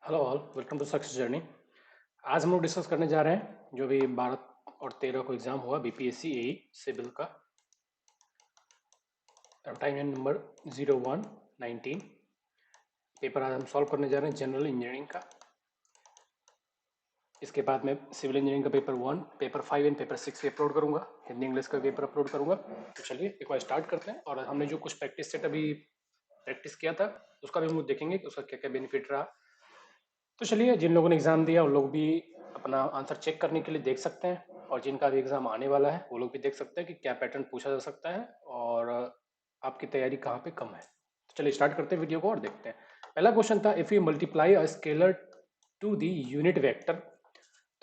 Hello all, welcome to success journey. आज हम लोग डिस्कस करने जा रहे हैं जो भी 12 और 13 को एग्जाम हुआ बीपीएससी एई सिविल का। Time number 0119। पेपर आज हम सॉल्व करने जा रहे हैं जनरल इंजीनियरिंग का। इसके बाद मैं सिविल इंजीनियरिंग का पेपर 1, पेपर 5 एंड पेपर 6 भी अपलोड करूंगा। हिंदी इंग्लिश का पेपर अपलोड करूंगा। तो चलिए एक बार स्टार्ट करते हैं। और हमने जो कुछ प्रैक्टिस सेट अभी प्रैक्टिस किया था उसका भी हम लोग देखेंगे कि उसका क्या क्या बेनिफिट रहा। तो चलिए, जिन लोगों ने एग्ज़ाम दिया उन लोग भी अपना आंसर चेक करने के लिए देख सकते हैं, और जिनका भी एग्ज़ाम आने वाला है वो लोग भी देख सकते हैं कि क्या पैटर्न पूछा जा सकता है और आपकी तैयारी कहाँ पे कम है। तो चलिए स्टार्ट करते हैं वीडियो को और देखते हैं। पहला क्वेश्चन था, if you multiply a scalar to the unit vector.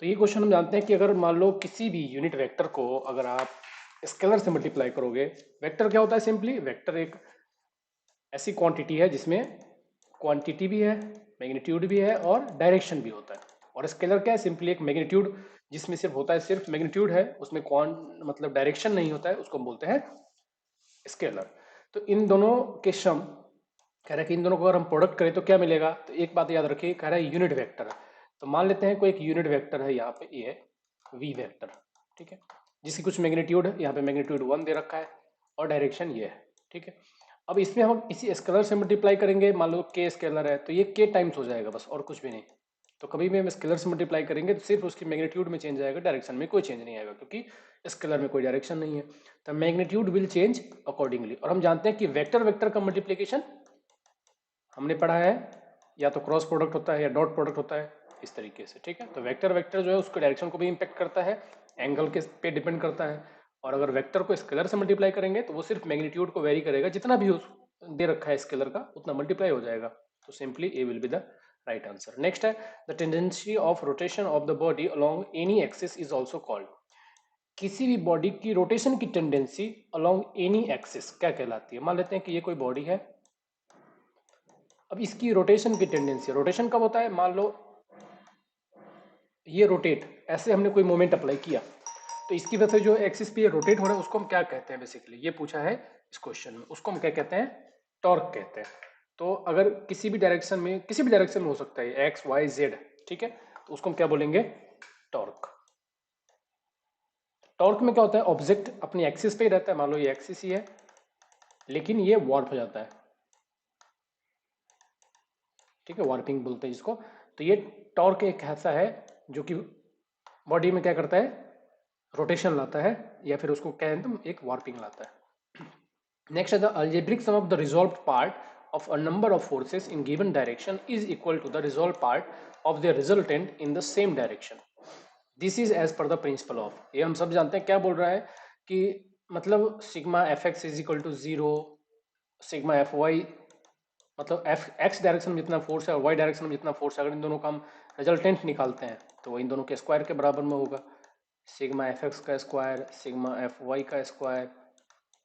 तो ये क्वेश्चन हम जानते हैं कि अगर मान लो किसी भी यूनिट वेक्टर को अगर आप स्केलर से मल्टीप्लाई करोगे। वेक्टर क्या होता है? सिंपली वेक्टर एक ऐसी क्वांटिटी है जिसमें क्वांटिटी भी है, मैग्नीट्यूड भी है और डायरेक्शन भी होता है। और स्केलर क्या है? सिंपली एक मैग्नीट्यूड जिसमें सिर्फ होता है, सिर्फ मैग्नीट्यूड है, उसमें कौन मतलब डायरेक्शन नहीं होता है, उसको हम बोलते हैं स्केलर। तो इन दोनों के सम, कह रहा है कि इन दोनों को अगर हम प्रोडक्ट करें तो क्या मिलेगा। तो एक बात याद रखिए, कह रहा है यूनिट वेक्टर। तो मान लेते हैं कोई एक यूनिट वेक्टर है, यहाँ पे ये है वी वेक्टर, ठीक है, जिसकी कुछ मैग्नीट्यूड है, यहाँ पे मैग्नीट्यूड 1 दे रखा है और डायरेक्शन ये है, ठीक है। अब इसमें हम इसी स्केलर से मल्टीप्लाई करेंगे। मान लो के स्केलर है तो ये के टाइम्स हो जाएगा बस, और कुछ भी नहीं। तो कभी भी हम स्केलर से मल्टीप्लाई करेंगे तो सिर्फ उसकी मैग्नीट्यूड में चेंज आएगा, डायरेक्शन में कोई चेंज नहीं आएगा, क्योंकि स्केलर में कोई डायरेक्शन नहीं है। तो मैग्नीट्यूड विल चेंज अकॉर्डिंगली। और हम जानते हैं कि वेक्टर वेक्टर का मल्टीप्लीकेशन हमने पढ़ा है, या तो क्रॉस प्रोडक्ट होता है या डॉट प्रोडक्ट होता है, इस तरीके से, ठीक है। तो वेक्टर वेक्टर जो है उसके डायरेक्शन को भी इम्पेक्ट करता है, एंगल के पे डिपेंड करता है। और अगर वेक्टर को स्केलर से मल्टीप्लाई करेंगे तो वो सिर्फ मैग्नीट्यूड को वेरी करेगा, जितना भी दे रखा है स्केलर का उतना मल्टीप्लाई हो जाएगा। तो simply A will be the right answer. Next है, the tendency of rotation of the body along any axis is also called. किसी भी बॉडी की रोटेशन की टेंडेंसी अलोंग एनी एक्सिस क्या कहलाती है? मान लेते हैं कि ये कोई बॉडी है। अब इसकी रोटेशन की टेंडेंसी, रोटेशन कब होता है? मान लो ये रोटेट, ऐसे हमने कोई मोमेंट अप्लाई किया तो इसकी वजह से जो एक्सिस पे रोटेट हो रहा है उसको हम क्या कहते हैं? बेसिकली ये पूछा है इस क्वेश्चन में, उसको हम क्या कहते हैं? टॉर्क कहते हैं। तो अगर किसी भी डायरेक्शन में, किसी भी डायरेक्शन में हो सकता है, एक्स वाई जेड, ठीक है, तो उसको हम क्या बोलेंगे? टॉर्क। टॉर्क में क्या होता है? ऑब्जेक्ट अपनी एक्सिस पे ही रहता है, मान लो ये एक्सिस ही है, लेकिन ये वार्प हो जाता है, ठीक है, वार्पिंग बोलते हैं जिसको। तो ये टॉर्क एक ऐसा है जो कि बॉडी में क्या करता है? रोटेशन लाता है, या फिर उसको क्या है, एक वार्पिंग लाता है। नेक्स्ट है, the algebraic sum of the resolved part of a number of forces in given direction is equal to the resolved part of their resultant in the same direction. This is as per the principle of, ये हम सब जानते हैं। क्या बोल रहा है कि मतलब sigma F X is equal to 0, sigma F Y, मतलब एफ एक्स डायरेक्शन में जितना फोर्स है और वाई डायरेक्शन में जितना फोर्स है, अगर इन दोनों का हम रिजल्टेंट निकालते हैं तो वो इन दोनों के स्क्वायर के बराबर में होगा। सिग्मा एफ एक्स का स्क्वायर, सिग्मा एफ वाई का स्क्वायर।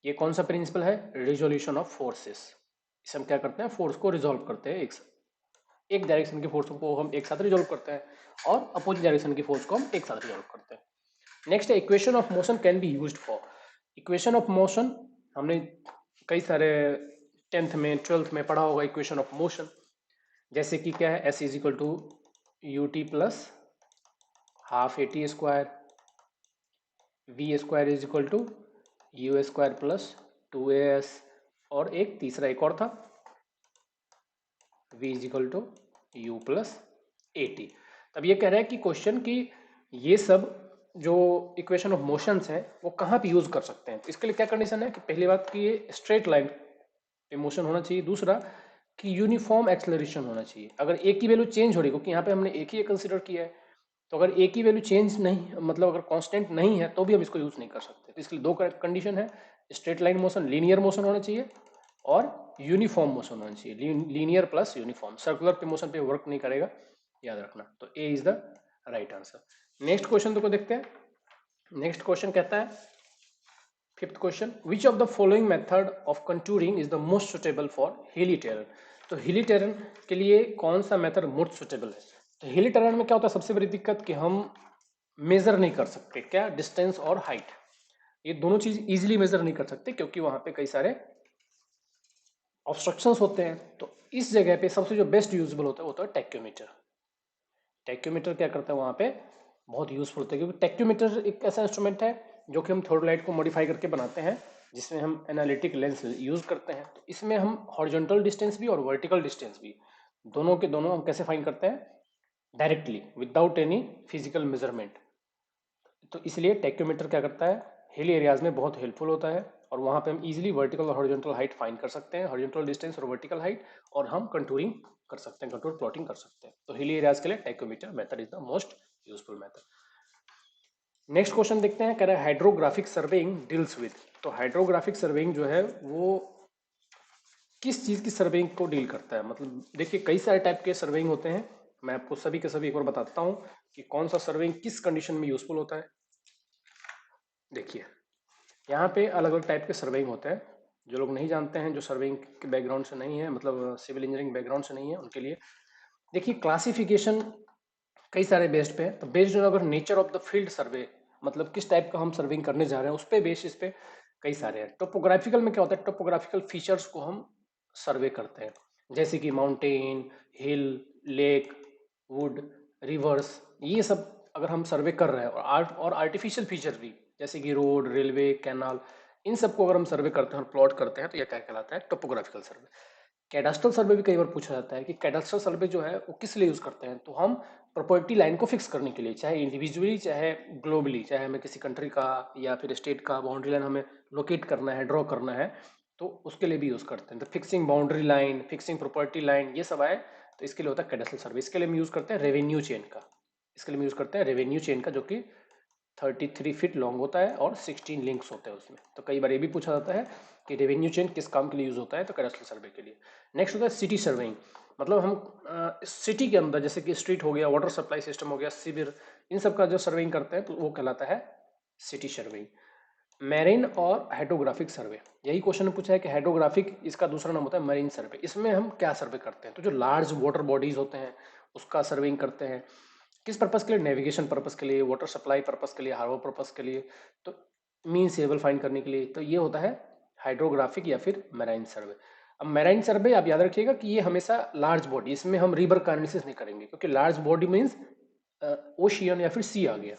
ये कौन सा प्रिंसिपल है? Resolution of forces. इसे हम क्या करते हैं? फोर्स को रिजोल्व करते हैं, एक डायरेक्शन की फोर्स को हम एक साथ रिजोल्व करते हैं और अपोजिट डायरेक्शन की फोर्स को हम एक साथ रिजोल्व करते हैं। नेक्स्ट है, equation of motion can be used for. Equation of motion हमने कई सारे 10th में 12th में पढ़ा होगा। इक्वेशन ऑफ मोशन जैसे कि क्या है? S is equal to U T plus half A T square, V square is equal to U square plus 2as, और एक तीसरा एक और था, v is equal to U plus A T. तब ये कह रहा है कि क्वेश्चन की ये सब जो इक्वेशन ऑफ मोशंस है वो कहाँ पे यूज कर सकते हैं। तो इसके लिए क्या कंडीशन है कि पहली बात कि ये स्ट्रेट लाइन पे मोशन होना चाहिए, दूसरा कि यूनिफॉर्म एक्सेलरेशन होना चाहिए। अगर एक की वैल्यू चेंज हो रही है, क्योंकि यहाँ पे हमने एक ही कंसिडर किया है, तो अगर एक ही वैल्यू चेंज नहीं, मतलब अगर कांस्टेंट नहीं है तो भी हम इसको यूज नहीं कर सकते। तो इसके लिए दो कंडीशन है, straight line motion, linear motion होना चाहिए, और यूनिफॉर्म मोशन होना चाहिए। लीनियर प्लस यूनिफॉर्म, सर्कुलर पे मोशन पे वर्क नहीं करेगा, याद रखना। तो A is the right answer. Next question तो को देखते हैं। नेक्स्ट क्वेश्चन कहता है, fifth question, which of the following method of contouring is the most suitable for hilly terrain. तो हिली टेरेन के लिए कौन सा मेथड मोस्ट सुटेबल है? तो हिली टेरेन में क्या होता है? सबसे बड़ी दिक्कत कि हम मेजर नहीं कर सकते, क्या? डिस्टेंस और हाइट, ये दोनों चीज इजीली मेजर नहीं कर सकते, क्योंकि वहां पे कई सारे ऑब्स्ट्रक्शंस होते हैं। तो इस जगह पे सबसे जो बेस्ट यूजेबल होता है वो होता है टैक्योमीटर। टेक्योमीटर क्या करता है वहाँ पे, बहुत यूजफुल होता है, क्योंकि टेक्योमीटर एक ऐसा इंस्ट्रूमेंट है जो कि हम थोड़लाइट को मॉडिफाई करके बनाते हैं, जिसमें हम एनालिटिक लेंस यूज करते हैं। तो इसमें हम हॉरिजॉन्टल डिस्टेंस भी और वर्टिकल डिस्टेंस भी दोनों के दोनों हम कैसे फाइंड करते हैं, directly without any physical measurement. तो इसलिए टेक्योमीटर क्या करता है, हिल एरियाज में बहुत हेल्पफुल होता है, और वहाँ पे हम इजीली वर्टिकल और हॉरिजॉन्टल हाइट फाइंड कर सकते हैं, हॉरिजॉन्टल डिस्टेंस और वर्टिकल हाइट, और हम कंटूरिंग कर सकते हैं, कंटूर प्लॉटिंग कर सकते हैं। तो हिल एरियाज के लिए tacheometer method is the most useful method. Next question देखते हैं, कह रहा है हाइड्रोग्राफिक सर्वेइंग डील्स विद। तो हाइड्रोग्राफिक सर्वेइंग जो है वो किस चीज की सर्वेइंग को डील करता है, मतलब देखिए कई सारे टाइप के सर्वेइंग होते हैं, मैं आपको सभी के सभी एक बार बताता हूँ कि कौन सा सर्वेइंग किस कंडीशन में यूजफुल होता है। देखिए यहाँ पे अलग अलग टाइप के सर्वेइंग होते हैं, जो लोग नहीं जानते हैं, जो सर्वेइंग के बैकग्राउंड से नहीं है, मतलब सिविल इंजीनियरिंग बैकग्राउंड से नहीं है, उनके लिए देखिए क्लासिफिकेशन कई सारे बेस्ड पे है। तो बेस्ड ऑन अगर nature of the field survey, मतलब किस टाइप का हम सर्विंग करने जा रहे हैं, उस पे बेसिस पे कई सारे हैं। टोपोग्राफिकल में क्या होता है, टोपोग्राफिकल फीचर्स को हम सर्वे करते हैं, जैसे कि mountain, hill, lake, would, reverse, ये सब अगर हम सर्वे कर रहे हैं, और आर्टिफिशियल फीचर भी, जैसे कि रोड, रेलवे, कैनाल, इन सबको अगर हम सर्वे करते हैं और प्लॉट करते हैं, तो यह क्या कहलाता है, टोपोग्राफिकल सर्वे। कैडास्ट्रल सर्वे भी कई बार पूछा जाता है कि कैडास्ट्रल सर्वे जो है वो किस लिए यूज करते हैं, तो हम प्रॉपर्टी लाइन को फिक्स करने के लिए, चाहे इंडिविजुअली चाहे ग्लोबली, चाहे हमें किसी कंट्री का या फिर स्टेट का बाउंड्री लाइन हमें लोकेट करना है, ड्रॉ करना है, तो उसके लिए भी यूज करते हैं। तो fixing boundary line, fixing property line, ये सब आए तो इसके लिए होता है कैडास्ट्रल सर्वे। इसके लिए हम यूज करते हैं रेवेन्यू चेन का, इसके लिए हम यूज करते हैं रेवेन्यू चेन का, जो कि 33 फीट लॉन्ग होता है और 16 लिंक्स होते हैं उसमें। तो कई बार ये भी पूछा जाता है कि रेवेन्यू चेन किस काम के लिए यूज होता है, तो कैडास्ट्रल सर्वे के लिए। नेक्स्ट होता है सिटी सर्वेइंग, मतलब हम सिटी के अंदर, जैसे कि स्ट्रीट हो गया, वाटर सप्लाई सिस्टम हो गया, सीवर, इन सब का जो सर्वेइंग करते हैं तो वो कहलाता है सिटी सर्वेइंग। मैरीन और हाइड्रोग्राफिक सर्वे, यही क्वेश्चन में पूछा है कि हाइड्रोग्राफिक, इसका दूसरा नाम होता है मैरीन सर्वे। इसमें हम क्या सर्वे करते हैं, तो जो लार्ज वाटर बॉडीज होते हैं उसका सर्वेइंग करते हैं। किस पर्पस के लिए, नेविगेशन पर्पस के लिए, वाटर सप्लाई पर्पस के लिए, हार्बर पर्पस के लिए, तो मीन सी लेवल फाइंड करने के लिए, तो ये होता है हाइड्रोग्राफिक या फिर मैराइन सर्वे। अब मैराइन सर्वे आप याद रखिएगा कि ये हमेशा लार्ज बॉडी, इसमें हम रिवर का एनालिसिस नहीं करेंगे, क्योंकि लार्ज बॉडी मीन्स ओशियन या फिर सी आ गया।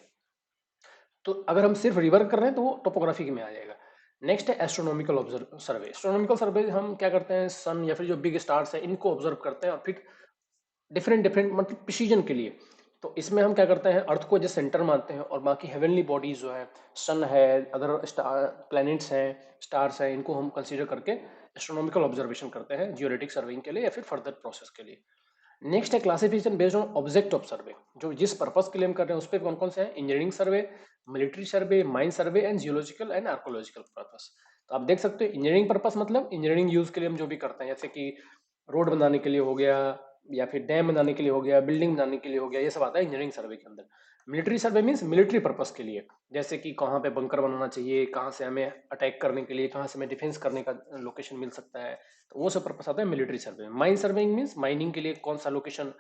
तो अगर हम सिर्फ रिवर कर रहे हैं तो वो टोपोग्राफी में आ जाएगा। नेक्स्ट है एस्ट्रोनॉमिकल ऑब्जर्व सर्वे। एस्ट्रोनॉमिकल सर्वे हम क्या करते हैं, सन या फिर जो बिग स्टार्स हैं इनको ऑब्जर्व करते हैं, और फिर डिफरेंट डिफरेंट मतलब प्रिसीजन के लिए। तो इसमें हम क्या करते हैं, अर्थ को जैसे सेंटर मानते हैं, और बाकी हेवनली बॉडीज जो है, सन है, अदर प्लैनेट्स हैं, स्टार्स हैं, इनको हम कंसीडर करके एस्ट्रोनॉमिकल ऑब्जर्वेशन करते हैं जियोलैटिक सर्वेइंग के लिए या फिर फर्दर प्रोसेस के लिए। नेक्स्ट है classification based on object of सर्वे, जो जिस पर्पस के लिए हम कर रहे हैं उस पर कौन कौन से हैं, engineering survey, military survey, mine survey, and geological and archaeological purpose. तो आप देख सकते हो इंजीनियरिंग पर्पस मतलब इंजीनियरिंग यूज के लिए हम जो भी करते हैं, जैसे कि रोड बनाने के लिए हो गया, या फिर डैम बनाने के लिए हो गया, बिल्डिंग बनाने के लिए हो गया, ये सब आता है इंजीनियरिंग सर्वे के अंदर। मिलिट्री सर्वे मीन्स मिलिट्री पर्पस के लिए, जैसे कि कहाँ पे बंकर बनाना चाहिए, कहाँ से हमें अटैक करने के लिए, कहाँ से हमें डिफेंस करने का लोकेशन मिल सकता है, तो वो सब पर्पस आता है मिलिट्री सर्वे में। माइन सर्वेइंग मीन्स माइनिंग के लिए कौन सा लोकेशन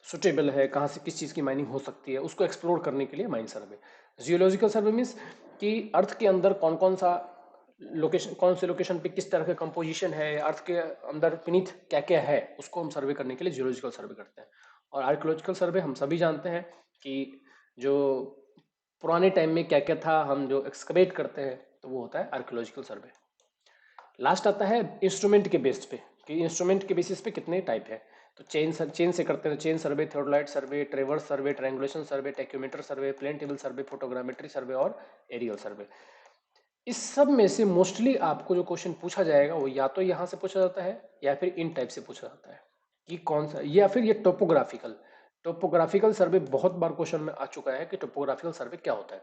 सुटेबल है, कहाँ से किस चीज़ की माइनिंग हो सकती है, उसको एक्सप्लोर करने के लिए माइन सर्वे। जियोलॉजिकल सर्वे मीन्स कि अर्थ के अंदर कौन कौन सा लोकेशन, कौन से लोकेशन पे किस तरह का कंपोजिशन है, अर्थ के अंदर बीनीथ क्या क्या है, उसको हम सर्वे करने के लिए जियोलॉजिकल सर्वे करते हैं। और आर्कियोलॉजिकल सर्वे हम सभी जानते हैं कि जो पुराने टाइम में क्या क्या था, हम जो एक्सकवेट करते हैं, तो वो होता है आर्कियोलॉजिकल सर्वे। लास्ट आता है इंस्ट्रूमेंट के बेस पे, कि इंस्ट्रूमेंट के बेसिस पे कितने टाइप है। तो चेन से करते हैं, चेन सर्वे, थ्योडलाइट सर्वे, ट्रेवर्स सर्वे, ट्रायंगुलेशन सर्वे, टेक्योमीटर सर्वे, प्लेन टेबल सर्वे, फोटोग्रामेट्री सर्वे और एरियल सर्वे। इस सब में से मोस्टली आपको जो क्वेश्चन पूछा जाएगा वो या तो यहाँ से पूछा जाता है या फिर इन टाइप से पूछा जाता है कि कौन सा, या फिर ये टोपोग्राफिकल। टोपोग्राफिकल सर्वे बहुत बार क्वेश्चन में आ चुका है कि टोपोग्राफिकल सर्वे क्या होता है।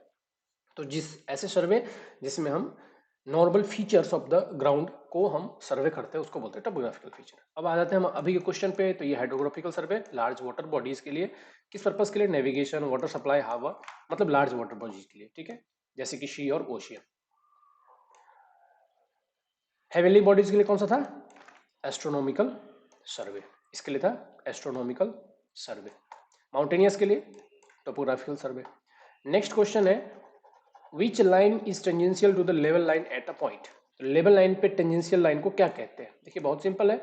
तो जिस ऐसे सर्वे जिसमें हम normal features of the ground को हम सर्वे करते हैं उसको बोलते हैं टोपोग्राफिकल फीचर। अब आ जाते हैं हम अभी के क्वेश्चन पे। तो ये हाइड्रोग्राफिकल सर्वे लार्ज वाटर बॉडीज के लिए, किस पर्पस के लिए, नेविगेशन, वाटर सप्लाई, हवा, मतलब लार्ज वाटर बॉडीज के लिए, ठीक है, जैसे कि सी और ओशियन। हेवनली बॉडीज के लिए कौन सा था, एस्ट्रोनॉमिकल सर्वे, इसके लिए था एस्ट्रोनॉमिकल सर्वे। माउंटेनियस के लिए टोपोग्राफिकल सर्वे। नेक्स्ट क्वेश्चन है which line is tangential to the level line at a point. तो लेवल लाइन पे टेंजेंशियल लाइन को क्या कहते हैं, देखिए बहुत सिंपल है,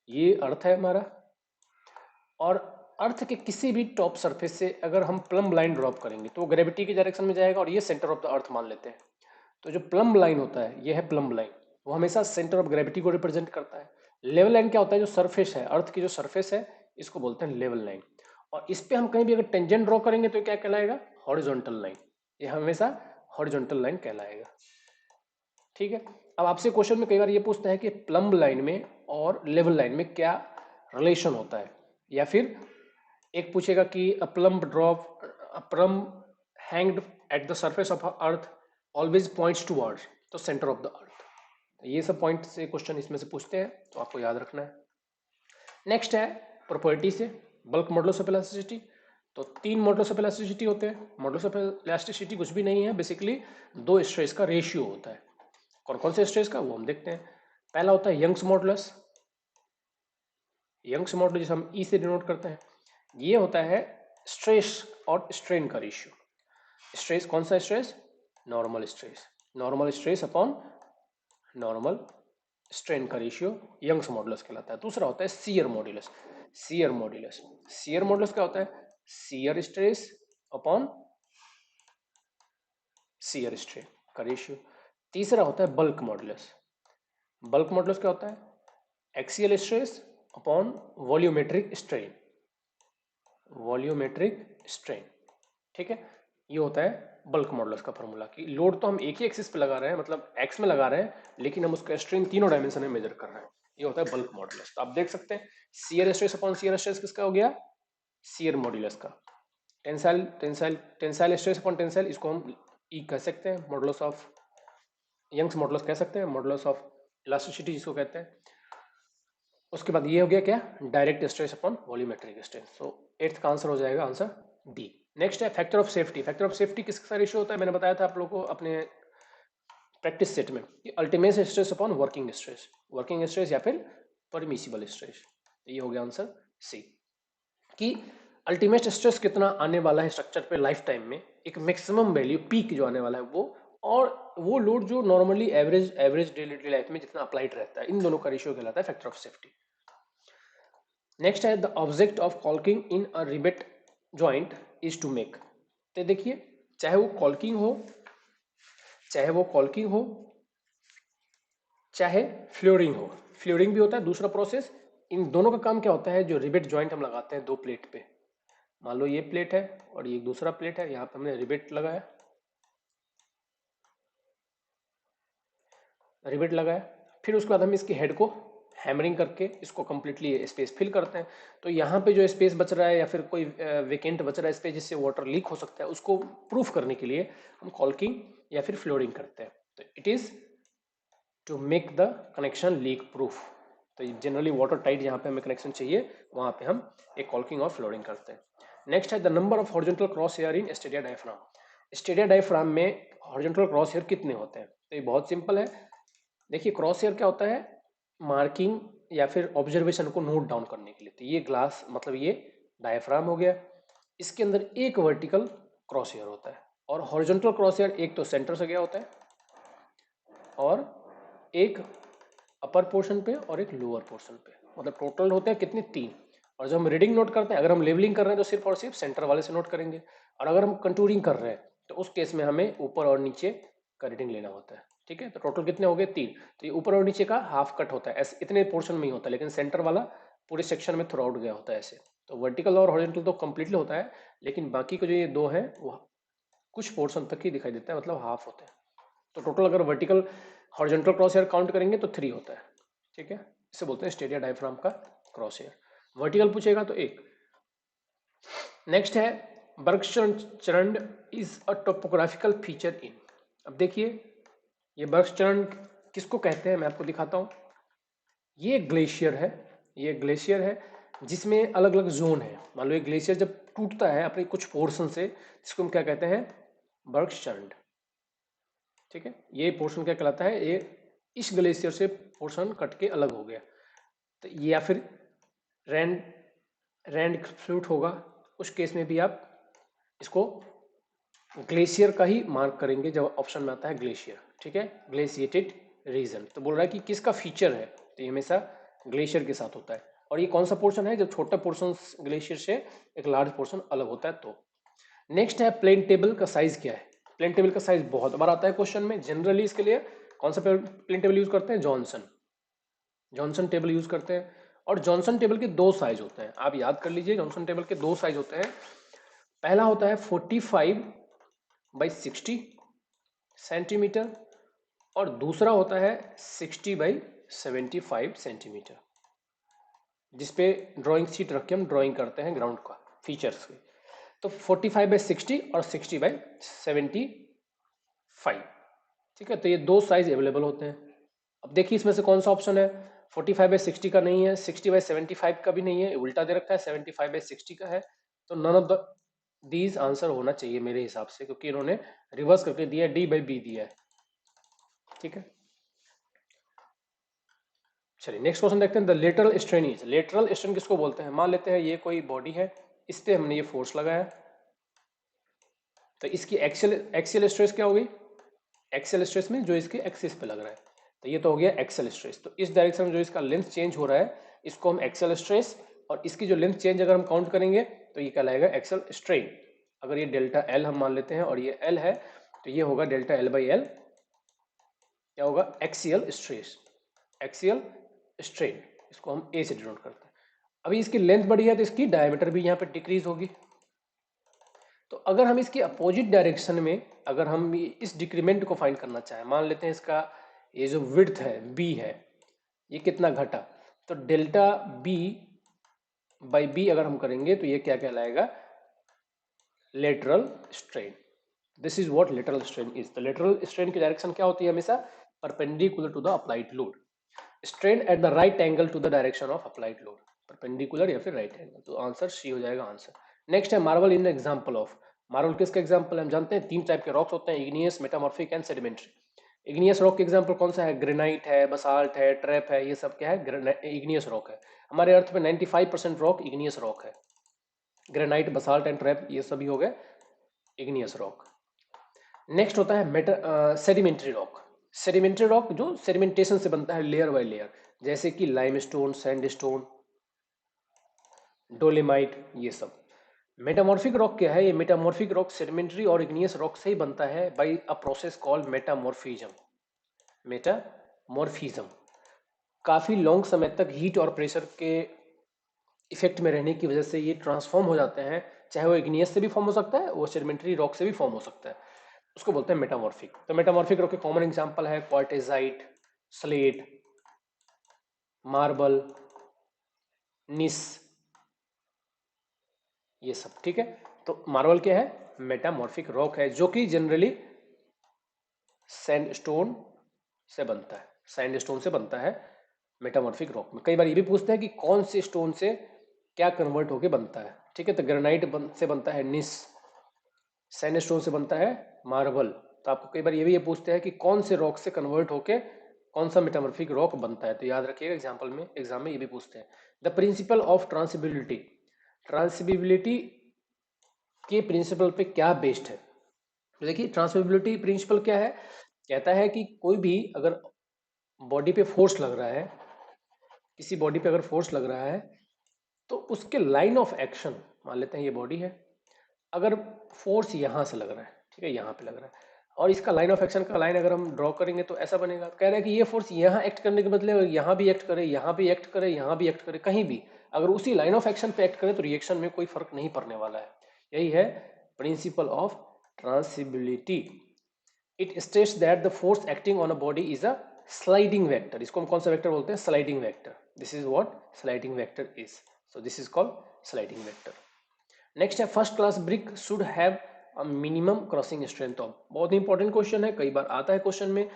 ये अर्थ है हमारा, और अर्थ के किसी भी टॉप सरफेस से अगर हम प्लम लाइन ड्रॉप करेंगे तो वो ग्रेविटी की डायरेक्शन में जाएगा और ये सेंटर ऑफ द अर्थ मान लेते हैं। तो जो प्लम लाइन होता है, ये है प्लम लाइन, वो हमेशा सेंटर ऑफ ग्रेविटी को रिप्रेजेंट करता है। लेवल लाइन क्या होता है, जो सरफेस है, अर्थ की जो सरफेस है, इसको बोलते हैं लेवल लाइन। और इस पे हम कहीं भी अगर टेंजेंट ड्रॉ करेंगे तो क्या कहलाएगा, हॉरिजॉन्टल लाइन। ये हमेशा हॉरिजॉन्टल लाइन कहलाएगा। ठीक है। अब आपसे क्वेश्चन में कई बार ये पूछता है कि प्लम लाइन में और लेवल लाइन में क्या रिलेशन होता है, या फिर एक पूछेगा कि a plumb hanged at the surface of earth always points towards to centre of the earth. ये सब पॉइंट से क्वेश्चन इसमें से पूछते हैं, तो आपको याद रखना है। नेक्स्ट है प्रॉपर्टी से, बल्क मॉडुलस ऑफ इलास्टिसिटी। तो 3 मॉडुलस ऑफ इलास्टिसिटी होते हैं। मॉडुलस ऑफ इलास्टिसिटी कुछ भी नहीं है, बेसिकली 2 स्ट्रेस का रेशियो होता है। कौन कौन से स्ट्रेस का, वो हम देखते हैं। पहला होता है यंग्स मॉडुलस। यंग्स मॉडुलस जिसे हम ई से डिनोट करते हैं, ये होता है स्ट्रेस और स्ट्रेन का रेशियो। स्ट्रेस कौन सा stress, normal stress. Normal stress upon normal strain का रेशियो यंग्स मॉडुलस कहलाता है। दूसरा होता है shear modulus. Shear modulus, shear modulus क्या होता है, shear stress upon shear strain का रेशियो। तीसरा होता है बल्क मॉडुलस। बल्क मॉडुलस क्या होता है, axial stress upon volumetric strain. Volumetric strain, ठीक है। ये होता है बल्क मॉडुलस का फॉर्मूला कि लोड तो हम एक ही एक्सिस पे लगा रहे हैं, मतलब एक्स में लगा रहे हैं, लेकिन हम उसका स्ट्रेन तीनों डायमेंशन में मेजर कर रहे हैं। ये होता है बल्क मॉडुलस। तो आप देख सकते हैं shear stress upon shear stress किसका हो गया, शियर मॉडुलस का। Tensile tensile tensile stress upon tensile, इसको हम ई कह सकते हैं, मॉडुलस ऑफ यंग्स मॉडुलस कह सकते हैं, मॉडुलस ऑफ इलास्टिसिटी जिसको कहते हैं। उसके बाद ये हो गया क्या, direct stress upon volumetric stress. So 8th का आंसर हो जाएगा आंसर डी। नेक्स्ट है factor of safety. Factor of safety किसका रेशियो होता है, मैंने बताया था आप लोगों को अपने प्रैक्टिस सेट में, ultimate stress upon working stress. Working stress या फिर परमिसिबल स्ट्रेस। ये हो गया आंसर सी, कि अल्टीमेट स्ट्रेस कितना आने वाला है स्ट्रक्चर पे लाइफ टाइम में, एक मैक्सिमम वैल्यू पीक जो आने वाला है वो, और वो लोड जो नॉर्मली एवरेज डेली लाइफ में जितना अप्लाइड रहता है, इन दोनों का रेशियो कहलाता है फैक्टर ऑफ सेफ्टी। नेक्स्ट है the object of caulking in a rivet joint is to make. तो देखिए, चाहे वो कॉल्किंग हो, चाहे फ्लोरिंग हो, फ्लोरिंग भी होता है दूसरा प्रोसेस। इन दोनों का काम क्या होता है, जो रिवेट जॉइंट हम लगाते हैं दो प्लेट पे, मान लो ये प्लेट है और ये दूसरा प्लेट है, यहाँ पे हमने रिवेट लगाया, फिर उसके बाद हम इसकी हेड को हैमरिंग करके इसको कंप्लीटली स्पेस फिल करते हैं। तो यहाँ पे जो स्पेस बच रहा है या फिर कोई वेकेंट बच रहा है स्पेस जिससे वाटर लीक हो सकता है, उसको प्रूफ करने के लिए हम कॉल्किंग या फिर फ्लोरिंग करते हैं। तो it is to make the connection leak proof. तो जनरली वाटर टाइट जहाँ पे हमें कनेक्शन चाहिए वहाँ पे हम एक कॉल्किंग और फ्लोरिंग करते हैं। नेक्स्ट है the number of horizontal cross here in Stadia diaphragm. Stadia diaphragm में हॉरिजॉन्टल क्रॉस हेयर कितने होते हैं, तो ये बहुत सिंपल है। देखिए क्रॉस हेयर क्या होता है, मार्किंग या फिर ऑब्जर्वेशन को नोट डाउन करने के लिए। तो ये ग्लास मतलब ये डायफ्राम हो गया, इसके अंदर एक वर्टिकल क्रॉस हेयर होता है, और हॉरिजॉन्टल क्रॉस हेयर एक तो सेंटर से गया होता है, और एक अपर पोर्शन पे और एक लोअर पोर्शन पे, मतलब टोटल होते हैं कितने, 3। और जब हम रीडिंग नोट करते हैं, अगर हम लेवलिंग कर रहे हैं तो सिर्फ और सिर्फ सेंटर वाले से नोट करेंगे, और अगर हम कंटूरिंग कर रहे हैं तो उस केस में हमें ऊपर और नीचे का रीडिंग लेना होता है। ठीक है, तो टोटल कितने हो गए, 3। तो ये ऊपर और नीचे का हाफ कट होता है, ऐसे इतने पोर्शन में ही होता है, लेकिन सेंटर वाला पूरे सेक्शन में थ्रू आउट गया होता है ऐसे। तो वर्टिकल और हॉरिजॉन्टल तो कंप्लीटली होता है, लेकिन बाकी के जो ये दो हैं वो कुछ पोर्शन तक ही दिखाई देता है, मतलब हाफ होते हैं। तो टोटल अगर vertical horizontal cross hair count करेंगे तो 3 होता है। ठीक है, इसे बोलते हैं स्टेडिया डायफ्राम का क्रॉस हेयर। वर्टिकल पूछेगा तो 1। नेक्स्ट है bergschrund is a topographical feature in. अब देखिए ये बर्गस्टर्न किसको कहते हैं, मैं आपको दिखाता हूं। ये ग्लेशियर है, ये ग्लेशियर है जिसमें अलग अलग जोन है। मान लो ये ग्लेशियर जब टूटता है अपने कुछ पोर्शन से, जिसको हम क्या कहते हैं, बर्गस्टर्न। ठीक है, ये पोर्शन क्या कहलाता है, ये इस ग्लेशियर से पोर्शन कट के अलग हो गया। तो ये या फिर रैंड रैंड फ्लूट होगा, उस केस में भी आप इसको ग्लेशियर का ही मार्क करेंगे जब ऑप्शन में आता है ग्लेशियर। ठीक है, ग्लेशिएटेड रीजन। तो बोल रहा है कि किसका फीचर है, तो ये हमेशा ग्लेशियर के साथ होता है। और ये कौन सा पोर्शन है, जब छोटा पोर्शन ग्लेशियर से एक लार्ज पोर्शन अलग होता है तो। नेक्स्ट है प्लेन टेबल का साइज क्या है। प्लेन टेबल का साइज बहुत बार आता है क्वेश्चन में। जनरली इसके लिए कौन सा प्लेन टेबल यूज करते हैं, जॉनसन टेबल यूज करते हैं। और जॉनसन टेबल के दो साइज होते हैं, आप याद कर लीजिए, जॉनसन टेबल के दो साइज होते हैं। पहला होता है 45/60 सेंटीमीटर और दूसरा होता है 60/75 सेंटीमीटर, जिसपे ड्राइंग शीट रख के हम ड्राइंग करते हैं ग्राउंड का फीचर्स के। तो 45/60 और 60/75, ठीक है। तो ये दो साइज अवेलेबल होते हैं। अब देखिए इसमें से कौन सा ऑप्शन है, 45/60 का नहीं है, 60/75 का भी नहीं है, उल्टा दे रखा है, 75/60 का है। तो none of the these answer होना चाहिए मेरे हिसाब से, क्योंकि इन्होंने रिवर्स करके दिया है, D/B दिया है, ठीक है। चलिए नेक्स्ट क्वेश्चन देखते हैं। The lateral strain is, lateral strain किसको बोलते हैं। मान लेते हैं ये कोई बॉडी है, इस पे हमने ये फोर्स लगाया, तो इसकी एक्सियल स्ट्रेस क्या होगी, एक्सियल स्ट्रेस में जो इसके एक्सिस पे लग रहा है, तो ये तो हो गया एक्सियल स्ट्रेस। तो इस डायरेक्शन में जो इसका लेंथ चेंज हो रहा है, इसको हम एक्सियल स्ट्रेस, और इसकी जो लेंथ चेंज अगर हम काउंट करेंगे तो ये कहलाएगा एक्सियल स्ट्रेन। अगर ये डेल्टा एल हम मान लेते हैं और ये एल है, तो ये होगा डेल्टा L/L, क्या होगा, एक्सियल स्ट्रेस, एक्सियल स्ट्रेन, इसको हम ए से डिनोट करते हैं। अभी इसकी लेंथ बढ़ी है तो इसकी डायमीटर भी यहाँ पे डिक्रीज होगी। तो अगर हम इसकी अपोजिट डायरेक्शन में, अगर हम इस डिक्रीमेंट को फाइंड करना चाहें, मान लेते हैं इसका ये जो विड्थ है बी है, ये कितना घटा, तो डेल्टा B/B अगर हम करेंगे तो ये क्या कहलाएगा, lateral strain. This is what lateral strain is. The lateral strain की डायरेक्शन क्या होती है, हमेशा perpendicular to the applied load, strain at the right angle to the direction of applied load, perpendicular या फिर राइट एंगल। तो answer C हो जाएगा आंसर। नेक्स्ट है marble in example of. Marble किसका एग्जांपल है, हम जानते हैं तीन टाइप के रॉक्स होते हैं, igneous, metamorphic and sedimentary. Igneous rock के एग्जांपल कौन सा है, ग्रेनाइट है, बसाल्ट है, ट्रैप है, ये सब क्या है, इग्नियस रॉक है। हमारे अर्थ में 95% रॉक इग्नियस रॉक है। ग्रेनाइट, बसाल्ट एंड ट्रैप ये सभी हो गए इग्नियस रॉक। नेक्स्ट होता है सेडिमेंट्री रॉक। सेडिमेंट्री रॉक जो सेडिमेंटेशन से बनता है लेयर बाय लेयर, जैसे कि लाइमस्टोन, सैंडस्टोन, डोलेमाइट, ये सब। मेटामॉर्फिक रॉक क्या है, ये मेटामॉर्फिक रॉक सेडिमेंट्री और इग्नियस रॉक से ही बनता है by a process called metamorphism. Metamorphism काफी लॉन्ग समय तक हीट और प्रेशर के इफेक्ट में रहने की वजह से ये ट्रांसफॉर्म हो जाते हैं, चाहे वो इग्नियस से भी फॉर्म हो सकता है, वो सेडिमेंट्री रॉक से भी फॉर्म हो सकता है, उसको बोलते हैं मेटामॉर्फिक। तो मेटामॉर्फिक रॉक के कॉमन एग्जांपल है क्वार्टेजाइट, स्लेट, मार्बल, निस, ये सब, ठीक है। तो मार्बल क्या है, मेटामॉर्फिक रॉक है, जो कि जनरली सैंडस्टोन से बनता है, सैंडस्टोन से बनता है मेटामॉर्फिक रॉक में। कई बार ये भी पूछते हैं कि कौन से स्टोन से क्या कन्वर्ट होके बनता है, ठीक है। तो ग्रेनाइट से बनता है निस, सैंडस्टोन से बनता है मार्बल। तो आपको कई बार ये भी ये पूछते हैं कि कौन से रॉक से कन्वर्ट होके कौन सा मेटामॉर्फिक रॉक बनता है, तो याद रखिएगा एग्जाम्पल में, एग्जाम में ये भी पूछते हैं। द प्रिंसिपल ऑफ ट्रांसिबिलिटी, ट्रांसिबिलिटी के प्रिंसिपल पे क्या बेस्ड है। तो देखिए ट्रांसफरेबिलिटी प्रिंसिपल क्या है, कहता है कि कोई भी अगर बॉडी पे फोर्स लग रहा है, किसी बॉडी पे अगर फोर्स लग रहा है, तो उसके लाइन ऑफ एक्शन, मान लेते हैं ये बॉडी है, अगर फोर्स यहाँ से लग रहा है, ठीक है, यहाँ पे लग रहा है, और इसका लाइन ऑफ एक्शन का लाइन अगर हम ड्रॉ करेंगे तो ऐसा बनेगा। कह रहा है कि ये फोर्स यहाँ एक्ट करने के बदले यहाँ भी एक्ट करे, यहाँ भी एक्ट करे, यहाँ भी एक्ट करे, कहीं भी अगर उसी लाइन ऑफ एक्शन पे एक्ट करे तो रिएक्शन में कोई फर्क नहीं पड़ने वाला है। यही है principle of transmissibility. It states that the force acting on a body is a sliding vector. इसको हम कौन सा वेक्टर बोलते हैं, sliding vector. This is what sliding vector is, so this is called sliding vector. Next है first class brick should have a minimum crushing strength of. बहुत important question है, कई बार आता है क्वेश्चन में।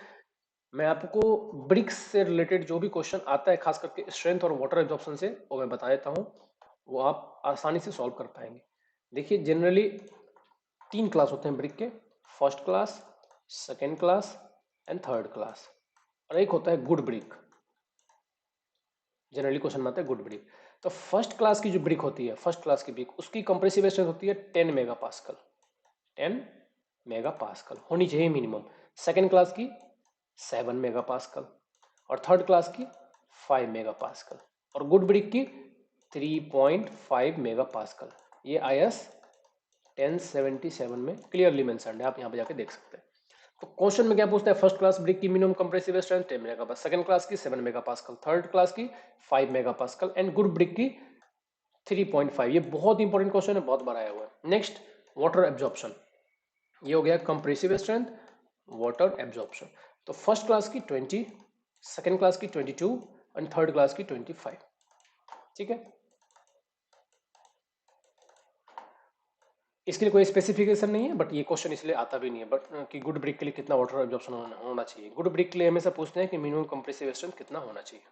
मैं आपको ब्रिक्स से रिलेटेड जो भी क्वेश्चन आता है, खास करके स्ट्रेंथ और वाटर एब्जॉर्प्शन से, वो मैं बता देता हूँ, वो आप आसानी से सॉल्व कर पाएंगे। देखिए जनरली तीन क्लास होते हैं ब्रिक के, first class, second class and third class, और एक होता है गुड ब्रिक। जनरली क्वेश्चन में आता है गुड ब्रिक। तो फर्स्ट क्लास की जो ब्रिक होती है, फर्स्ट क्लास की ब्रिक, उसकी कंप्रेसिव स्ट्रेंथ होती है 10 मेगापास्कल, 10 मेगापास्कल होनी चाहिए मिनिमम। सेकेंड क्लास की 7 मेगापास्कल और थर्ड क्लास की 5 मेगापास्कल, और गुड ब्रिक की 3.5 मेगा पास्कल। ये IS 1077 में क्लियरली मेंशन्ड है, आप यहाँ पे जाके देख सकते हैं। तो क्वेश्चन में क्या पूछता है, फर्स्ट क्लास ब्रिक की minimum compressive strength 10 mega pascal, second class की 7 मेगा पास्कल, थर्ड क्लास की 5 mega pascal and good brick की 3.5। ये बहुत इंपॉर्टेंट क्वेश्चन है, बहुत बार आया हुआ है। नेक्स्ट वाटर एब्जॉर्प्शन, ये हो गया कंप्रेसिव स्ट्रेंथ, वाटर एब्जॉर्प्शन। तो फर्स्ट क्लास की 20, सेकंड क्लास की 22 एंड थर्ड क्लास की 25। ठीक है, इसके लिए कोई स्पेसिफिकेशन नहीं है, बट ये क्वेश्चन इसलिए आता भी नहीं है बट कि गुड ब्रिक के लिए कितना वाटर एब्जॉर्प्शन होना चाहिए। गुड ब्रिक के लिए हमेशा पूछते हैं कि मिनिमम कंप्रेसिव स्ट्रेंथ कितना होना चाहिए।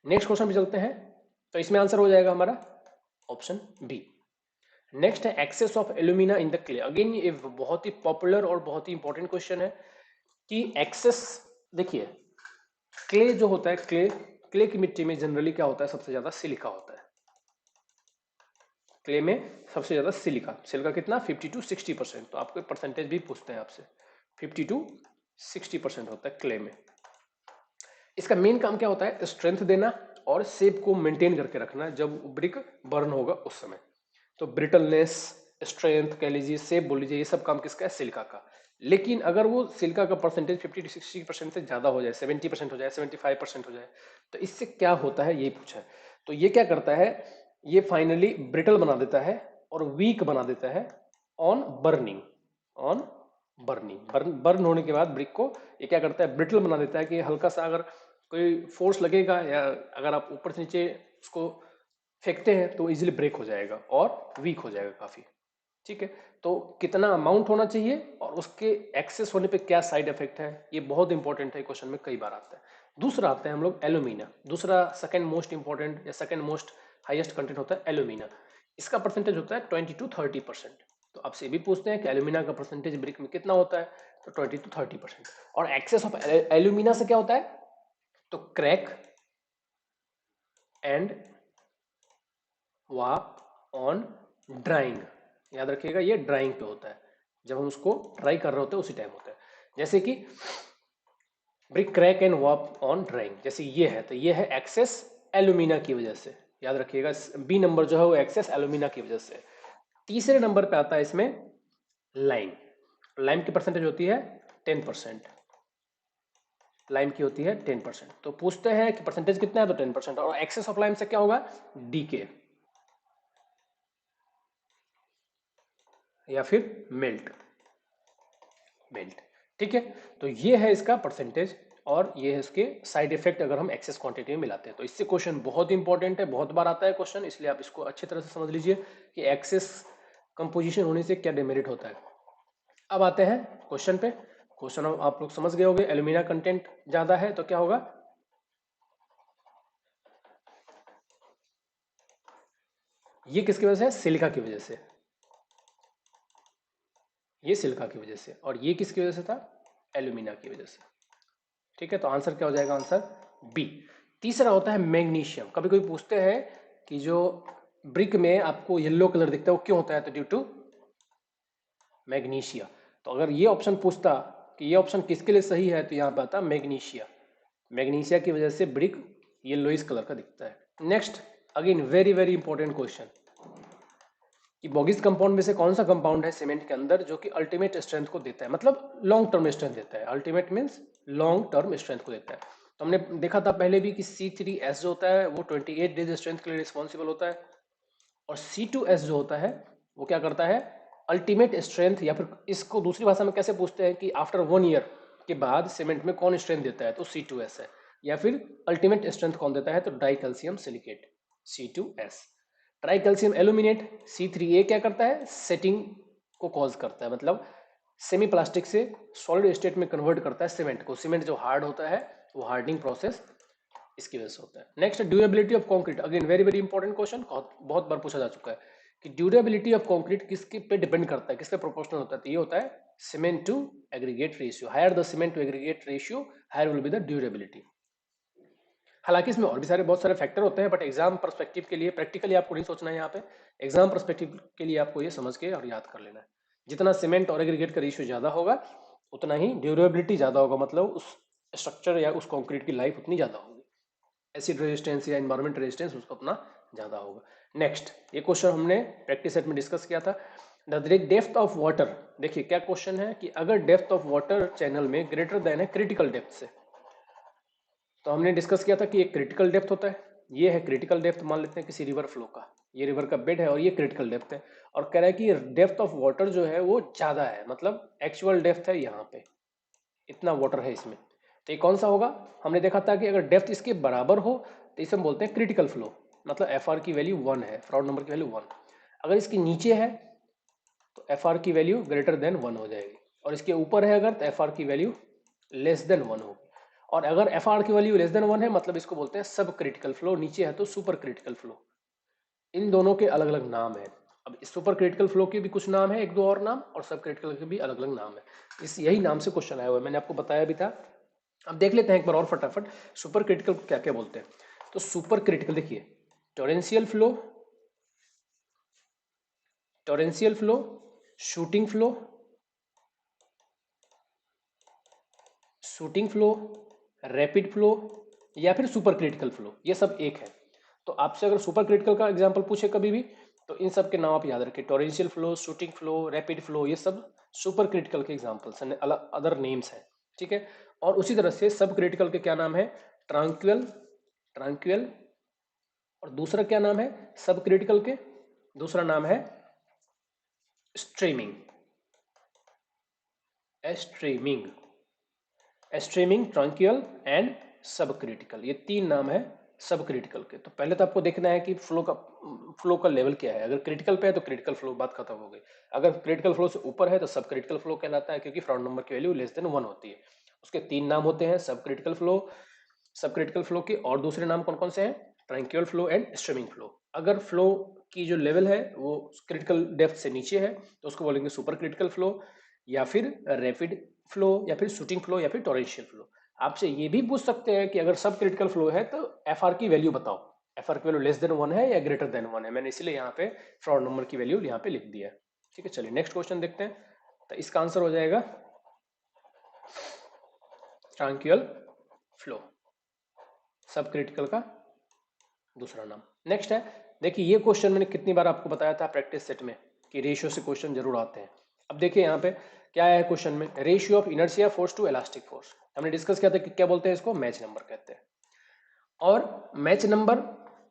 नेक्स्ट क्वेश्चन पे चलते हैं, तो इसमें आंसर हो जाएगा हमारा ऑप्शन बी। नेक्स्ट है excess of alumina in the clay. Again ये बहुत ही पॉपुलर और बहुत ही इंपॉर्टेंट क्वेश्चन है कि एक्सेस, देखिए क्ले जो होता है, क्ले की मिट्टी में जनरली क्या होता है, सबसे ज्यादा सिलिका होता है। क्ले में सबसे ज्यादा सिलिका कितना 50 to 60%। तो आपको परसेंटेज भी पूछते हैं आपसे, 50 to 60% होता है क्ले में। इसका मेन काम क्या होता है, स्ट्रेंथ देना और शेप को मेंटेन करके रखना जब ब्रिक बर्न होगा उस समय। तो ब्रिटलनेस, स्ट्रेंथ कह लीजिए, शेप बोल लीजिए, ये सब काम किसका है, सिलिका का। लेकिन अगर वो सिलिका का परसेंटेज 50 to 60% से ज्यादा हो जाए, 70% हो जाए, 75% हो जाए, तो इससे क्या होता है ये पूछा है। तो ये क्या करता है, ये फाइनली ब्रिटल बना देता है और वीक बना देता है ऑन बर्निंग। बर्न होने के बाद ब्रिक को ये क्या करता है, ब्रिटल बना देता है कि हल्का सा अगर कोई फोर्स लगेगा या अगर आप ऊपर से नीचे उसको फेंकते हैं तो इजीली ब्रेक हो जाएगा और वीक हो जाएगा काफी। ठीक है, तो कितना अमाउंट होना चाहिए और उसके एक्सेस होने पे क्या साइड इफेक्ट है, ये बहुत इंपॉर्टेंट है, क्वेश्चन में कई बार आता है। दूसरा आता है हम लोग एल्यूमिना, दूसरा सेकंड मोस्ट इंपॉर्टेंट या सेकंड मोस्ट हाईएस्ट कंटेंट होता है एल्यूमिना। इसका परसेंटेज होता है 20 to 30%। तो आपसे भी पूछते हैं कि एल्यूमिना का परसेंटेज ब्रिक में कितना होता है, तो 20 to 30%। और एक्सेस ऑफ एल्यूमिना से क्या होता है, तो crack and warp on drawing. याद रखिएगा ये ड्राइंग पे होता है, जब हम उसको ड्राई कर रहे होते हैं उसी टाइम होता है। जैसे कि brick crack and warp on drawing, जैसे ये है, तो ये है एक्सेस एल्यूमिना की वजह से। याद रखिएगा बी नंबर जो है वो एक्सेस एल्यूमिना की वजह से। तीसरे नंबर पे आता है इसमें लाइम। लाइम की परसेंटेज होती है 10%, लाइम की होती है 10%। तो पूछते हैं कि परसेंटेज कितना है, तो 10%। और एक्सेस ऑफ लाइम से क्या होगा, डीके या फिर मेल्ट। ठीक है, तो ये है इसका परसेंटेज और ये है इसके साइड इफेक्ट अगर हम एक्सेस क्वांटिटी में मिलाते हैं। तो इससे क्वेश्चन बहुत इंपॉर्टेंट है, बहुत बार आता है क्वेश्चन, इसलिए आप इसको अच्छी तरह से समझ लीजिए कि एक्सेस कंपोजिशन होने से क्या डिमेरिट होता है। अब आते हैं क्वेश्चन पे। क्वेश्चन आप लोग समझ गए होंगे, एल्यूमिना कंटेंट ज्यादा है तो क्या होगा, ये किसकी वजह से, सिलिका की वजह से, ये सिलिका की वजह से, और ये किसकी वजह से था, एल्यूमिना की वजह से। ठीक है, तो आंसर क्या हो जाएगा, आंसर बी। तीसरा होता है मैग्नीशियम। कभी कभी पूछते हैं कि जो ब्रिक में आपको येलो कलर दिखता है वो क्यों होता है, तो ड्यू टू मैग्नीशिया। तो अगर ये ऑप्शन पूछता कि ये ऑप्शन किसके लिए सही है, तो यहाँ पे आता मैग्नीशिया। मैग्नीशिया की वजह से ब्रिक येलोइश कलर का दिखता है। Next again very very important question, कि बॉगिस कंपाउंड में से कौन सा कंपाउंड है सीमेंट के अंदर जो कि अल्टीमेट स्ट्रेंथ को देता है, मतलब लॉन्ग टर्म स्ट्रेंथ देता है। Ultimate means long term strength को देता है। तो हमने देखा था पहले भी कि C3S जो होता है वो 28 डेज स्ट्रेंथ के लिए रिस्पॉन्सिबल होता है, और C2S जो होता है वो क्या करता है, अल्टीमेट स्ट्रेंथ, या फिर इसको दूसरी भाषा में कैसे पूछते हैं कि आफ्टर 1 ईयर के बाद सीमेंट में कौन स्ट्रेंथ देता है, तो C2S है। या फिर अल्टीमेट स्ट्रेंथ कौन देता है, तो die calcium silicate C2S। Try calcium aluminate C3A क्या करता है, सेटिंग को कॉज करता है, मतलब सेमी प्लास्टिक से सॉलिड स्टेट में कन्वर्ट करता है सीमेंट को। सीमेंट जो हार्ड होता है वो हार्डनिंग प्रोसेस इसकी वजह से होता है। Next durability of concrete, again very very important question, बहुत बार पूछा जा चुका है कि ड्यूरेबिलिटी ऑफ कंक्रीट किसके पे डिपेंड करता है, किसके प्रोपोर्शनल होता है, तो ये होता है cement to aggregate ratio. Higher the cement to aggregate ratio, higher will be the durability. हालांकि इसमें और भी सारे बहुत सारे फैक्टर होते हैं, बट एग्जाम पर्सपेक्टिव के लिए प्रैक्टिकली आपको नहीं सोचना है यहाँ पे, एग्जाम पर्सपेक्टिव के लिए आपको ये समझ के और याद कर लेना है। जितना सीमेंट और एग्रीगेट का रेशियो ज्यादा होगा उतना ही ड्यूरेबिलिटी ज्यादा होगा, मतलब उस स्ट्रक्चर या उस कंक्रीट की लाइफ उतनी ज्यादा होगी। एसिड रेजिस्टेंस या एनवायरमेंट रेजिस्टेंस उसका उतना ज़्यादा होगा। नेक्स्ट, ये क्वेश्चन हमने प्रैक्टिस सेट में डिस्कस किया था। द डेप्थ ऑफ वाटर, देखिए क्या क्वेश्चन है कि अगर डेप्थ ऑफ वाटर चैनल में ग्रेटर देन है क्रिटिकल डेप्थ से, तो हमने डिस्कस किया था कि एक क्रिटिकल डेप्थ होता है, ये है क्रिटिकल डेप्थ, मान लेते हैं किसी रिवर फ्लो का, ये रिवर का बेड है और ये क्रिटिकल डेप्थ है, और कह रहा है कि डेप्थ ऑफ वाटर जो है वो ज़्यादा है, मतलब एक्चुअल डेप्थ है यहाँ पे, इतना वाटर है इसमें, तो ये कौन सा होगा? हमने देखा था कि अगर डेप्थ इसके बराबर हो तो इसे हम बोलते हैं क्रिटिकल फ्लो, मतलब एफ आर की वैल्यू 1 है, फ्राउड नंबर की वैल्यू 1। अगर इसके नीचे है तो एफ आर की वैल्यू ग्रेटर देन 1 हो जाएगी, और इसके ऊपर है अगर तो एफ आर की वैल्यू लेस देन 1 होगी। और अगर एफ आर की वैल्यू लेस देन 1 है मतलब इसको बोलते हैं सब क्रिटिकल फ्लो, नीचे है तो सुपर क्रिटिकल फ्लो। इन दोनों के अलग अलग नाम है। अब इस सुपर क्रिटिकल फ्लो के भी कुछ नाम है, एक दो और नाम, और सब क्रिटिकल के भी अलग अलग नाम है। इस यही नाम से क्वेश्चन आया हुआ है, मैंने आपको बताया भी था। अब देख लेते हैं एक बार और फटाफट सुपर क्रिटिकल को क्या क्या बोलते हैं। तो सुपर क्रिटिकल देखिए, torrential flow, torrential flow, shooting flow, shooting flow, rapid flow, या फिर सुपर क्रिटिकल फ्लो, ये सब एक है। तो आपसे अगर सुपर क्रिटिकल का एग्जांपल पूछे कभी भी तो इन सब के नाम आप याद रखिए, torrential flow, shooting flow, rapid flow, ये सब सुपर क्रिटिकल के एग्जांपल्स हैं, अलग अदर नेम्स हैं, ठीक है। और उसी तरह से सब क्रिटिकल के क्या नाम है? ट्रांक्विल, ट्रांक्विल, और दूसरा क्या नाम है सब क्रिटिकल के? दूसरा नाम है स्ट्रीमिंग, स्ट्रीमिंग, स्ट्रीमिंग, ट्रांक्विल एंड सब क्रिटिकल, ये तीन नाम है सब क्रिटिकल के। तो पहले तो आपको देखना है कि फ्लो का लेवल क्या है। अगर क्रिटिकल पे है तो क्रिटिकल फ्लो, बात खत्म हो गई। अगर क्रिटिकल फ्लो से ऊपर है तो सब क्रिटिकल फ्लो कहलाता है, क्योंकि फ्राउड नंबर की वैल्यू लेस देन 1 होती है। उसके तीन नाम होते हैं, सब क्रिटिकल फ्लो, सब क्रिटिकल फ्लो के और दूसरे नाम कौन कौन से हैं? Tranquil flow and streaming flow. अगर फ्लो की जो लेवल है वो क्रिटिकल डेप्थ से नीचे है तो उसको बोलेंगे सुपर क्रिटिकल फ्लो, या फिर रैपिड फ्लो, या फिर शूटिंग फ्लो, या फिर टोरेंशियल फ्लो। आपसे ये भी पूछ सकते हैं कि अगर सब क्रिटिकल फ्लो है तो एफ आर की वैल्यू बताओ, एफ आर की वैल्यू लेस देन 1 है या ग्रेटर देन 1 है। मैंने इसलिए यहाँ पे फ्राउड नंबर की वैल्यू यहाँ पे लिख दिया है, ठीक है। चलिए नेक्स्ट क्वेश्चन देखते हैं। तो इसका आंसर हो जाएगा ट्रांक्विल फ्लो, सब क्रिटिकल का दूसरा नाम। नेक्स्ट है, देखिए ये क्वेश्चन मैंने कितनी बार आपको बताया था प्रैक्टिस सेट में कि रेशियो से क्वेश्चन जरूर आते हैं। अब देखिए यहाँ पे क्या है क्वेश्चन में, ratio of inertia force to elastic force. हमने डिस्कस किया था कि क्या बोलते हैं इसको, मैच नंबर कहते हैं। और मैच नंबर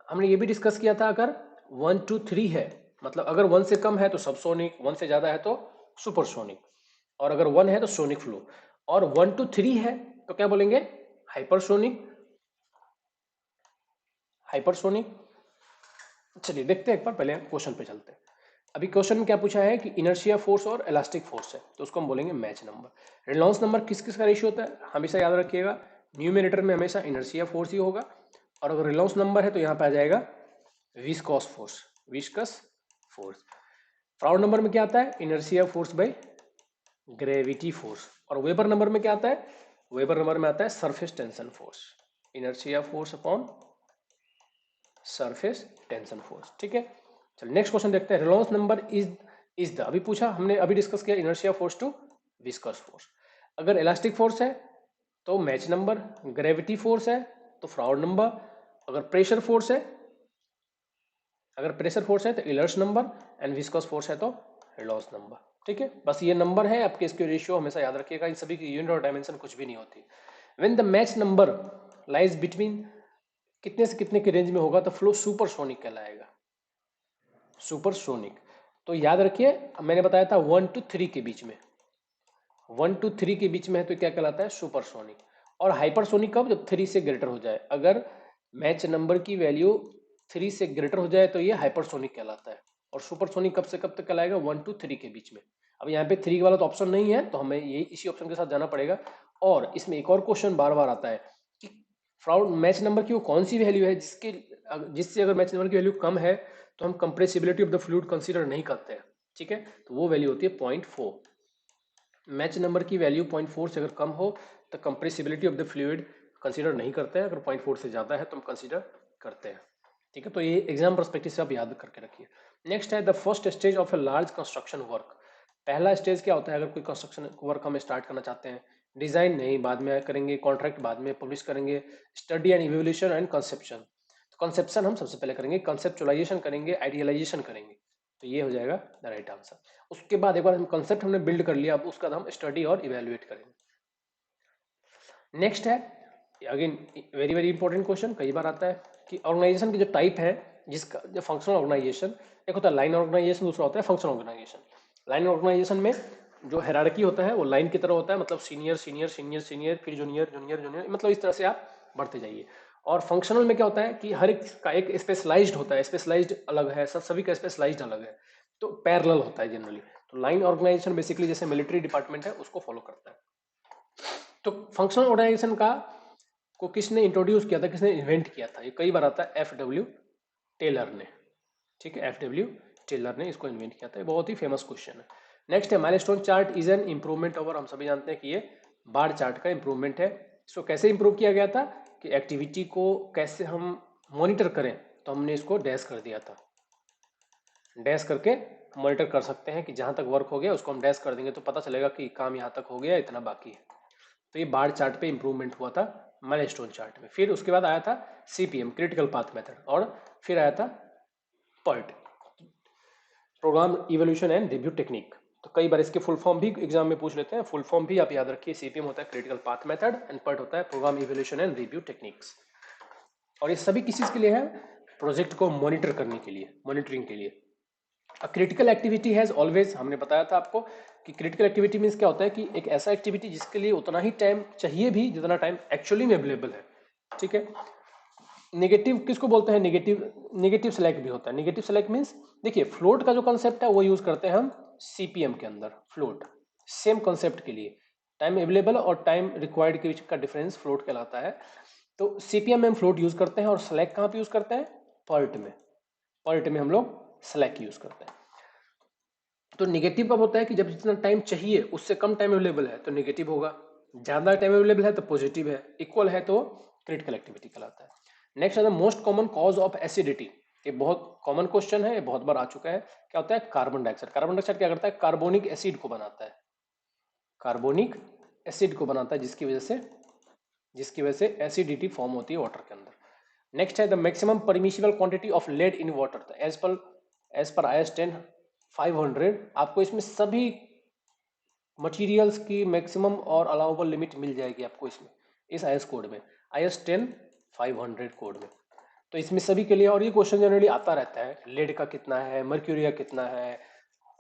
हमने ये भी डिस्कस किया था, अगर 1 2 3 है मतलब अगर 1 से कम है तो सबसोनिक, 1 से ज्यादा है तो सुपरसोनिक, और अगर 1 है तो सोनिक फ्लो, और 1 2 3 है तो क्या बोलेंगे? Hypersonic, hypersonic. चलिए देखते हैं एक बार, पहले क्वेश्चन पे चलते हैं। अभी क्वेश्चन में क्या पूछा है कि इनर्शिया फोर्स और इलास्टिक फोर्स है, तो उसको हम बोलेंगे मैच नंबर। रेनॉल्ड्स नंबर किस किस का रेशियो होता है हमेशा याद रखिएगा, न्यूमिनेटर में हमेशा इनर्शिया फोर्स ही होगा, और अगर रेनॉल्ड्स नंबर है तो यहाँ पे आ जाएगा viscous force, viscous force. Froude number में क्या आता है? Inertia force by gravity force. और वेबर नंबर में क्या आता है? वेबर नंबर में आता है surface tension force, inertia force upon surface tension force, ठीक है। चलो नेक्स्ट क्वेश्चन देखते हैं। रेनॉल्ड्स नंबर इज द, अभी पूछा हमने, अभी डिस्कस किया inertia force to viscous force. अगर इलास्टिक फोर्स है तो मैच नंबर, ग्रेविटी फोर्स है तो फ्राउड नंबर, अगर प्रेशर फोर्स है, अगर प्रेशर फोर्स है तो Euler's number, and viscous force है तो रेनॉल्ड्स नंबर, ठीक है। बस ये नंबर है आपके, इसके रेशियो हमेशा याद रखिएगा, इन सभी की यूनिट और डायमेंशन कुछ भी नहीं होती। When the match number lies between, कितने से कितने के रेंज में होगा तो फ्लो सुपरसोनिक कहलाएगा, सुपरसोनिक। तो याद रखिए मैंने बताया था 1 to 3 के बीच में, 1 to 3 के बीच में है तो क्या कहलाता है? सुपरसोनिक। और हाइपरसोनिक कब? जब 3 से ग्रेटर हो जाए, अगर मैच नंबर की वैल्यू 3 से ग्रेटर हो जाए तो ये हाइपरसोनिक कहलाता है। और सुपरसोनिक कब से कब तक कहलाएगा? 1 to 3 के बीच में। अब यहाँ पे 3 वाला तो ऑप्शन नहीं है तो हमें ये इसी ऑप्शन के साथ जाना पड़ेगा। और इसमें एक और क्वेश्चन बार बार आता है कि फ्राउड मैच नंबर की वो कौन सी वैल्यू है जिससे अगर मैच नंबर की वैल्यू कम है तो हम compressibility of the fluid consider नहीं करते हैं, ठीक है। तो वो वैल्यू होती है 0.4। मैच नंबर की वैल्यू 0.4 से अगर कम हो तो compressibility of the fluid consider नहीं करते हैं, अगर 0.4 से ज़्यादा है तो हम कंसीडर करते हैं, ठीक है। तो ये एग्जाम पर्सपेक्टिव से आप याद करके रखिए। नेक्स्ट है the first stage of a large construction work. पहला स्टेज क्या होता है अगर कोई कंस्ट्रक्शन वर्क हम स्टार्ट करना चाहते हैं? डिजाइन नहीं, बाद में करेंगे, कॉन्ट्रैक्ट बाद में पब्लिश करेंगे, study and evolution and conception. Conception हम सबसे पहले करेंगे, कंसेप्चुलाइजेशन करेंगे, आइडियलाइजेशन करेंगे, तो ये हो जाएगा द राइट आंसर। उसके बाद एक बार हम कंसेप्ट हमने बिल्ड कर लिया, अब उसका हम स्टडी और इवेल्युएट करेंगे। नेक्स्ट है again very very important question, कई बार आता है कि ऑर्गेनाइजेशन की जो टाइप है, जिसका जो फंक्शनल ऑर्गेनाइजेशन, एक होता है लाइन ऑर्गेनाइजेशन, दूसरा होता है फंक्शनल ऑर्गेनाइजेशन। लाइन ऑर्गेनाइजेशन में जो हायरार्की होता है वो लाइन की तरह होता है, मतलब सीनियर सीनियर सीनियर सीनियर फिर जूनियर जूनियर जूनियर, मतलब इस तरह से आप बढ़ते जाइए। और फंक्शनल में क्या होता है कि हर एक का एक स्पेशलाइज्ड होता है, स्पेशलाइज्ड अलग है, सब सभी का स्पेशलाइज्ड अलग है, तो पैरेलल होता है जनरली। तो लाइन ऑर्गेनाइजेशन बेसिकली जैसे मिलिट्री डिपार्टमेंट है उसको फॉलो करता है। तो फंक्शनल ऑर्गेनाइजेशन का को किसने इंट्रोड्यूस किया था, किसने इन्वेंट किया था, ये कई बार आता है, एफ.डब्ल्यू. टेलर ने। ठीक है, एफ.डब्ल्यू. टेलर ने इसको इन्वेंट किया था, ये बहुत ही फेमस क्वेश्चन है। नेक्स्ट है milestone chart is an improvement over, हम सभी जानते हैं कि ये बार चार्ट का इंप्रूवमेंट है। इसको कैसे इंप्रूव किया गया था कि एक्टिविटी को कैसे हम मॉनिटर करें, तो हमने इसको डैश कर दिया था, डैश करके मॉनिटर कर सकते हैं कि जहां तक वर्क हो गया उसको हम डैश कर देंगे तो पता चलेगा कि काम यहाँ तक हो गया, इतना बाकी है। तो ये बार चार्ट पे इंप्रूवमेंट हुआ था माइलस्टोन चार्ट में। फिर उसके बाद आया था सीपीएम, क्रिटिकल पाथ मेथड, और फिर आया था PERT, programme evolution and review technique. तो कई बार इसके फुल फॉर्म भी एग्जाम में पूछ लेते हैं, फुल फॉर्म भी आप याद रखिए, सीपीएम होता है critical path method and PERT होता है program evolution and review techniques. और ये सभी किस चीज के लिए है, प्रोजेक्ट को मॉनिटर करने के लिए, मॉनिटरिंग के लिए। क्रिटिकल एक्टिविटी हैज ऑलवेज, हमने बताया था आपको कि क्रिटिकल एक्टिविटी मीन्स क्या होता है कि एक ऐसा एक्टिविटी जिसके लिए उतना ही टाइम चाहिए भी जितना टाइम एक्चुअली में अवेलेबल है। ठीक है, नेगेटिव किसको बोलते हैं, नेगेटिव, नेगेटिव सेलेक्ट भी होता है। नेगेटिव सेलेक्ट मीन्स देखिए फ्लोट का जो कंसेप्ट है वो यूज करते हैं हम सीपीएम के अंदर, फ्लोट सेम कंसेप्ट के लिए, टाइम अवेलेबल और टाइम रिक्वायर्ड के बीच का डिफरेंस फ्लोट कहलाता है। तो सीपीएम में हम फ्लोट यूज करते हैं, और सेलेक्ट कहाँ पे यूज करते हैं, पर्ट में, पर्ट में हम लोग सेलेक्ट यूज करते हैं। तो निगेटिव कब होता है कि जब जितना टाइम चाहिए उससे कम टाइम अवेलेबल है तो निगेटिव होगा, ज्यादा टाइम अवेलेबल है तो पॉजिटिव है, इक्वल है तो क्रिटिकल एक्टिविटी कहलाता है। नेक्स्ट है the most common cause of acidity, ये बहुत कॉमन क्वेश्चन है, ये बहुत बार आ चुका है। क्या होता है, कार्बन डाइऑक्साइड। कार्बन डाइऑक्साइड क्या करता है, कार्बोनिक एसिड को बनाता है, कार्बोनिक एसिड को बनाता है, जिसकी वजह से एसिडिटी फॉर्म होती है वाटर के अंदर। नेक्स्ट है the maximum permissible quantity of lead in water, as पर IS 10-500 आपको इसमें सभी मटेरियल्स की मैक्सिमम और अलाउबल लिमिट मिल जाएगी आपको इसमें, इस IS कोड में, IS 10-500 कोड में। तो इसमें सभी के लिए, और ये क्वेश्चन जनरली आता रहता है, लेड का कितना है, मर्क्यूरी का कितना है,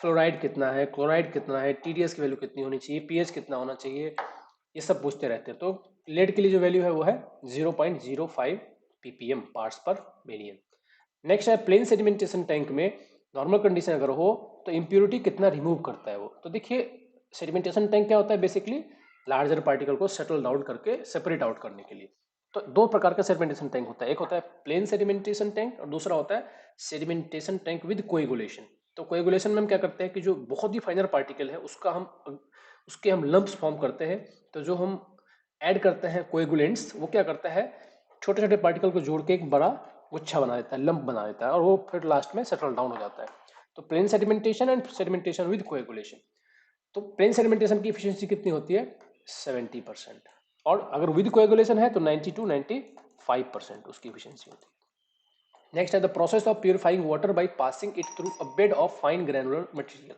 फ्लोराइड कितना है, क्लोराइड कितना है, TDS की वैल्यू कितनी होनी चाहिए, pH कितना होना चाहिए, ये सब पूछते रहते हैं। तो लेड के लिए जो वैल्यू है वो है 0.05 ppm पार्ट्स पर मिलियन। नेक्स्ट है प्लेन सेडिमेंटेशन टैंक में नॉर्मल कंडीशन अगर हो तो इम्प्योरिटी कितना रिमूव करता है वो। तो देखिए सेडिमेंटेशन टैंक क्या होता है, बेसिकली लार्जर पार्टिकल को सेटल डाउन करके सेपरेट आउट करने के लिए। तो दो प्रकार का सेडिमेंटेशन टैंक होता है, एक होता है प्लेन सेडिमेंटेशन टैंक और दूसरा होता है सेडिमेंटेशन टैंक विद कोएगुलेशन। तो कोएगुलेशन में हम क्या करते हैं कि जो बहुत ही फाइनर पार्टिकल है उसके हम लंप्स फॉर्म करते हैं। तो जो हम ऐड करते हैं कोएगुलेंट्स, वो क्या करता है, छोटे छोटे पार्टिकल को जोड़ के एक बड़ा गुच्छा बना देता है, लंप बना देता है, और वो फिर लास्ट में सेटल डाउन हो जाता है। तो plain sedimentation and sedimentation with coagulation. तो प्लेन सेडिमेंटेशन की एफिशिएंसी कितनी होती है, 70%, और अगर विद कोएगुलेशन है तो 90-95% उसकी एफिशिएंसी होती है। नेक्स्ट है the process of purifying water by passing it through a bed of fine granular material.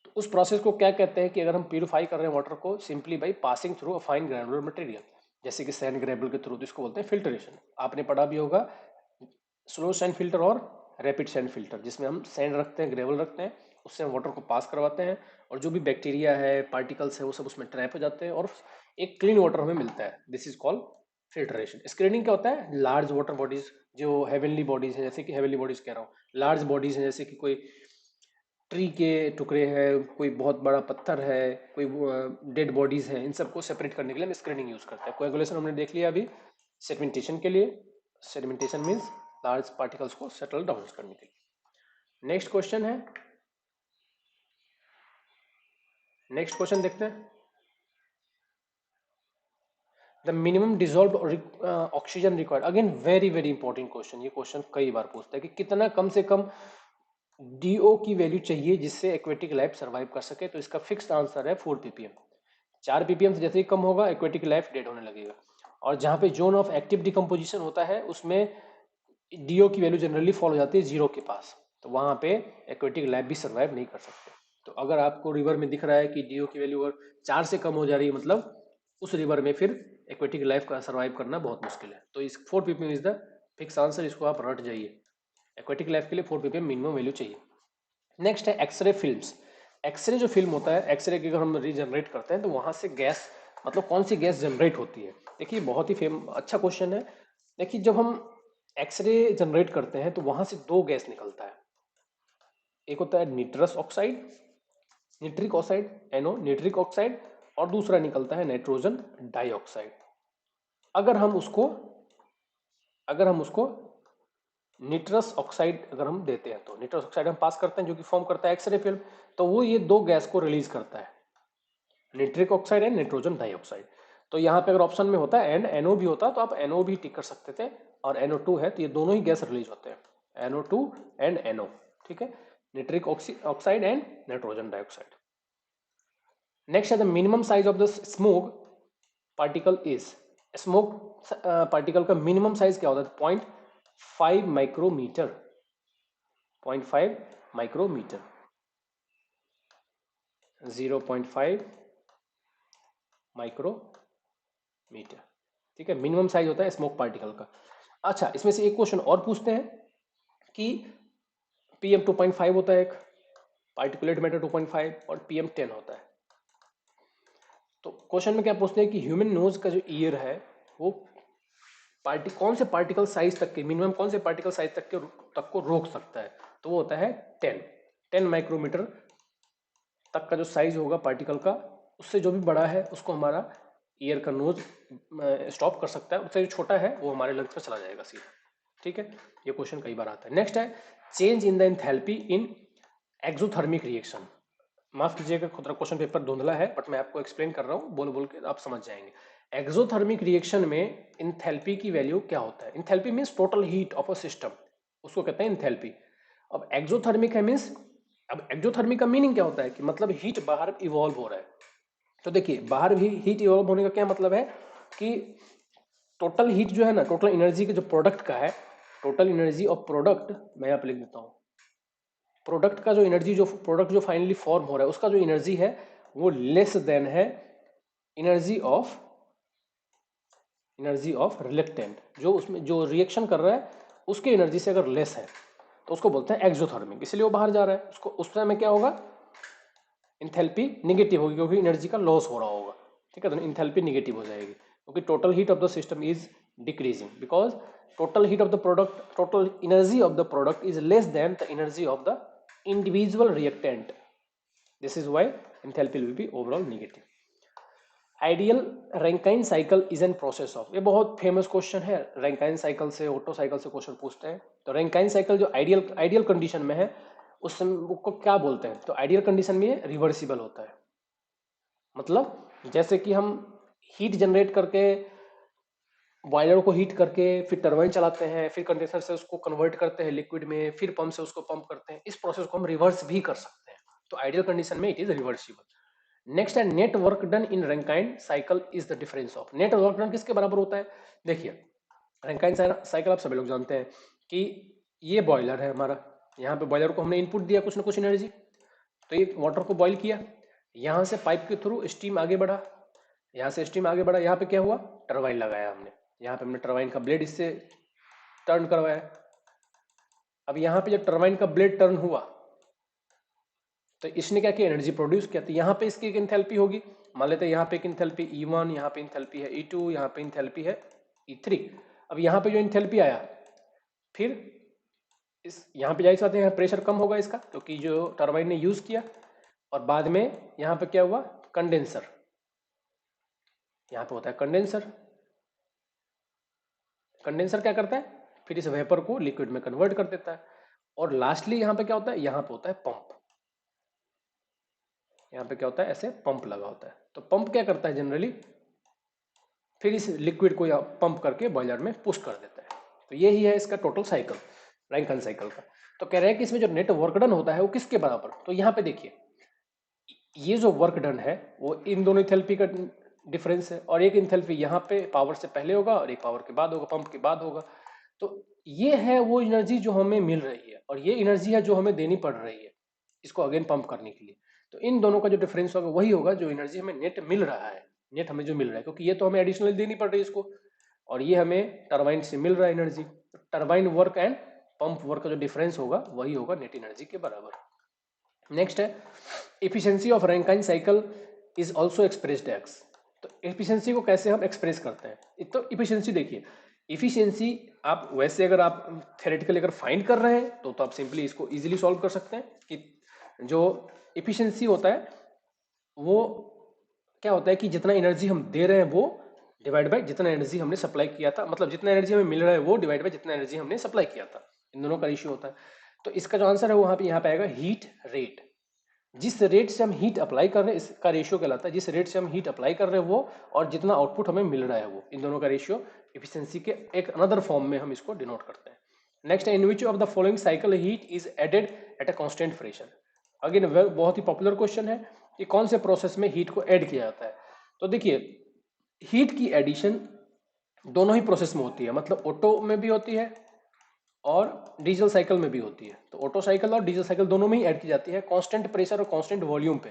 तो उस प्रोसेस को क्या कहते हैं कि अगर हम प्यूरिफाई कर रहे हैं वाटर को simply by passing through a fine granular material, जैसे कि सैंड ग्रेवल के थ्रू, तो इसको बोलते हैं फिल्ट्रेशन। आपने पढ़ा भी होगा स्लो सैंड फिल्टर और रैपिड सैंड फिल्टर, जिसमें हम सैंड रखते हैं, ग्रेवल रखते हैं, उससे हम वाटर को पास करवाते हैं, और जो भी बैक्टीरिया है, पार्टिकल्स है, वो सब उसमें ट्रैप हो जाते हैं और एक क्लीन वाटर हमें मिलता है। This is called filtration. Screening क्या होता है, लार्ज वाटर बॉडीज, जो हेवनली बॉडीज है, जैसे कि हेवनली बॉडीज कह रहा हूँ, लार्ज बॉडीज है, जैसे कि कोई ट्री के टुकड़े हैं, कोई बहुत बड़ा पत्थर है, कोई डेड बॉडीज हैं, इन सबको सेपरेट करने के लिए हम स्क्रीनिंग यूज करते हैं। कोएगुलेशन हमने देख लिया अभी सेडिमेंटेशन के लिए, सेडिमेंटेशन मीन्स लार्ज पार्टिकल्स को सेटल डाउन करने के लिए। नेक्स्ट क्वेश्चन है, नेक्स्ट क्वेश्चन देखते हैं, the minimum dissolve oxygen required. Again very very important question, ये क्वेश्चन कई बार पूछता है कि कितना कम से कम DO की वैल्यू चाहिए जिससे एक्वेटिक लाइफ सर्वाइव कर सके। तो इसका फिक्स्ड आंसर है 4 ppm। 4 ppm से जैसे ही कम होगा एक्वेटिक लाइफ डेड होने लगेगा। और जहाँ पे जोन ऑफ एक्टिव डिकम्पोजिशन होता है उसमें डीओ की वैल्यू जनरली फॉल हो जाती है जीरो के पास, तो वहां पे एक्वेटिक लाइफ भी सर्वाइव नहीं कर सकते। तो अगर आपको रिवर में दिख रहा है कि डीओ की वैल्यू अगर 4 से कम हो जा रही है, मतलब उस रिवर में फिर एक्वेटिक लाइफ का सर्वाइव करना बहुत मुश्किल है। तो इस 4 ppm is the fix answer, इसको आप रट जाइए। एक्वेटिक लाइफ के लिए 4 ppm मिनिमम वैल्यू चाहिए। नेक्स्ट है एक्सरे फिल्म्स। एक्सरे जो फिल्म होता है, एक्सरे की अगर हम रीजनरेट करते हैं तो वहां से गैस, मतलब कौन सी गैस जनरेट होती है। देखिए बहुत ही अच्छा क्वेश्चन है। देखिए जब हम एक्सरे जनरेट करते हैं तो वहां से दो गैस निकलता है। एक होता है निट्रस ऑक्साइड, निट्रिक ऑक्साइड, एनो निट्रिक ऑक्साइड, और दूसरा निकलता है नाइट्रोजन डाइऑक्साइड। अगर हम उसको अगर हम उसको निट्रस ऑक्साइड अगर हम देते हैं, तो निट्रस ऑक्साइड हम पास करते हैं जो कि फॉर्म करता है एक्सरे फिल्म, तो वो ये दो गैस को रिलीज करता है, nitric oxide and nitrogen dioxide. तो यहाँ पे अगर ऑप्शन में होता एंड एनओ भी होता तो आप एनओ भी टिक कर सकते थे, और NO2 है तो ये दोनों ही गैस रिलीज होते हैं, NO2 एंड NO। ठीक है, nitric oxide and nitrogen dioxide. Next है the minimum size of the smoke particle is. Smoke particle का मिनिमम साइज क्या होता है? 0.5 माइक्रोमीटर, 0.5 माइक्रोमीटर, 0.5 माइक्रोमीटर। ठीक है, मिनिमम साइज होता है स्मोक पार्टिकल का। अच्छा, इसमें से एक क्वेश्चन और पूछते हैं कि PM 2.5 होता है एक, पार्टिकुलेट मैटर 2.5, और PM 10 होता है। तो क्वेश्चन में क्या पूछते हैं कि ह्यूमन नोज का जो ईयर है वो कौन से पार्टिकल साइज तक के, मिनिमम कौन से पार्टिकल साइज तक को रोक सकता है? तो वो होता है 10 माइक्रोमीटर तक का जो साइज होगा पार्टिकल का, उससे जो भी बड़ा है उसको हमारा ईयर का नोज स्टॉप कर सकता है, उससे जो छोटा है वो हमारे लंग्स में चला जाएगा सीधा। ठीक है, ये क्वेश्चन कई बार आता है। नेक्स्ट है change in the enthalpy in exothermic reaction. माफ कीजिएगा, खुद क्वेश्चन पेपर धुंधला है, बट मैं आपको एक्सप्लेन कर रहा हूँ, बोल बोल के आप समझ जाएंगे। एक्सोथर्मिक रिएक्शन में इंथैल्पी की वैल्यू क्या होता है? Enthalpy means total heat of a system, उसको कहते हैं इंथैल्पी। अब एक्सोथर्मिक है मीन्स, अब एक्सोथर्मिक का मीनिंग क्या होता है कि मतलब हीट बाहर इवॉल्व हो रहा है। तो देखिए बाहर भी हीट इवॉल्व होने का क्या मतलब है कि टोटल हीट जो है ना, टोटल एनर्जी के जो प्रोडक्ट का है, टोटल एनर्जी ऑफ प्रोडक्ट, मैं यहाँ पे लिख देता हूँ, प्रोडक्ट का जो एनर्जी, जो प्रोडक्ट जो फाइनली फॉर्म हो रहा है उसका जो एनर्जी है वो लेस देन है एनर्जी ऑफ रिलेक्टेंट, जो उसमें जो रिएक्शन कर रहा है उसके एनर्जी से अगर लेस है तो उसको बोलते हैं एक्सोथर्मिक, इसलिए वो बाहर जा रहा है। उसको उस समय क्या होगा? इंथैल्पी निगेटिव होगी, क्योंकि एनर्जी का लॉस हो रहा होगा। ठीक है, तो इंथैल्पी निगेटिव हो जाएगी, क्योंकि total heat of the system is decreasing, because total heat of the product, total energy of the product is less than the energy of the individual reactant. This is why enthalpy will be overall negative. Ideal Rankine cycle is an process of, ये बहुत famous question है, Rankine cycle से, auto cycle से question पूछते हैं। तो Rankine cycle जो ideal condition में है उस समय को क्या बोलते हैं? तो आइडियल कंडीशन में ये रिवर्सिबल होता है। मतलब जैसे कि हम हीट जनरेट करके, बॉयलर को हीट करके फिर टरबाइन चलाते हैं, फिर कंडेंसर से उसको कन्वर्ट करते हैं लिक्विड में, फिर पंप से उसको पंप करते हैं, इस प्रोसेस को हम रिवर्स भी कर सकते हैं। तो आइडियल कंडीशन में इट इज रिवर्सिबल। नेक्स्ट है net work done in Rankine cycle is the difference of. Net work done किसके बराबर होता है? देखिए रैंकाइन साइकिल आप सभी लोग जानते हैं कि ये बॉयलर है हमारा, यहाँ पे बॉयलर को हमने इनपुट दिया कुछ ना कुछ एनर्जी, तो ये वाटर को बॉईल किया, यहाँ से पाइप के थ्रू स्टीम आगे बढ़ा, यहाँ से स्टीम आगे बढ़ा, यहाँ पे क्या हुआ? टरबाइन लगाया हमने, यहाँ पे हमने टरबाइन का ब्लेड इससे टर्न करवाया। अब यहाँ पे जब टरबाइन का ब्लेड टर्न हुआ तो इसने क्या किया? एनर्जी प्रोड्यूस किया। तो यहाँ पे इसकी एक इंथैल्पी होगी, मान लेते हैं यहाँ पे एक इंथैल्पी E1, यहाँ पे इंथैल्पी है E2, यहाँ पे इंथैल्पी है E3। अब यहाँ पे जो इंथैल्पी आया, फिर इस यहाँ पे जाहिर सी बात है यहाँ प्रेशर कम होगा इसका, क्योंकि जो टरबाइन ने यूज किया, और बाद में यहाँ पे क्या हुआ? कंडेंसर, यहाँ पे होता है कंडेंसर। कंडेंसर क्या करता है? फिर इस वेपर को लिक्विड में कन्वर्ट कर देता है। और लास्टली यहाँ पे क्या होता है? यहाँ पे होता है पंप, यहाँ पे क्या होता है? ऐसे पंप लगा होता है। तो पंप क्या करता है जनरली? फिर इस लिक्विड को यहाँ पंप करके बॉयलर में पुश कर देता है। तो यही है इसका टोटल साइकिल, रैंकिन साइकिल का। तो कह रहे हैं कि इसमें जो नेट वर्क डन होता है वो किसके बराबर? तो यहाँ पे देखिए ये जो वर्क डन है वो इन दोनों इंथैल्पी का डिफरेंस है, और एक इंथैल्पी यहाँ पे पावर से पहले होगा और एक पावर के बाद होगा, पंप के बाद होगा। तो ये है वो एनर्जी जो हमें मिल रही है, और ये एनर्जी है जो हमें देनी पड़ रही है इसको अगेन पंप करने के लिए। तो इन दोनों का जो डिफरेंस होगा वही होगा जो एनर्जी हमें नेट मिल रहा है, नेट हमें जो मिल रहा है, क्योंकि ये तो हमें एडिशनल देनी पड़ रही है इसको, और ये हमें टरबाइन से मिल रहा है energy. Turbine work and pump work का जो डिफरेंस होगा वही होगा नेट एनर्जी के बराबर। नेक्स्ट है efficiency of Rankine cycle is also expressed x. तो एफिशिएंसी को कैसे हम एक्सप्रेस करते हैं, एक तो एफिशिएंसी देखिए, एफिशिएंसी आप वैसे अगर आप थ्योरेटिकली अगर फाइंड कर रहे हैं तो आप सिंपली इसको इजीली सॉल्व कर सकते हैं कि जो एफिशिएंसी होता है वो क्या होता है कि जितना एनर्जी हम दे रहे हैं वो डिवाइड बाय जितना एनर्जी हमने सप्लाई किया था, मतलब जितना एनर्जी हमें मिल रहा है वो डिवाइड बाय जितना एनर्जी हमने सप्लाई किया था, इन दोनों का रेशियो होता है। तो इसका जो आंसर है वहां पे यहाँ पे आएगा हीट रेट। जिस रेट से हम हीट अप्लाई कर रहे हैं इसका रेशियो कहलाता है, जिस रेट से हम हीट अप्लाई कर रहे हैं वो, और जितना आउटपुट हमें मिल रहा है वो, इन दोनों का रेशियो एफिशिएंसी के एक अनदर फॉर्म में हम इसको डिनोट करते हैं। Next, in which of the following cycle heat is added at a constant pressure. Again बहुत ही पॉपुलर क्वेश्चन है कि कौन से प्रोसेस में हीट को ऐड किया जाता है। तो देखिए हीट की एडिशन दोनों ही प्रोसेस में होती है, मतलब ऑटो में भी होती है और डीजल साइकिल में भी होती है। तो ऑटो साइकिल और डीजल साइकिल दोनों में ही ऐड की जाती है कांस्टेंट प्रेशर और कांस्टेंट वॉल्यूम पे,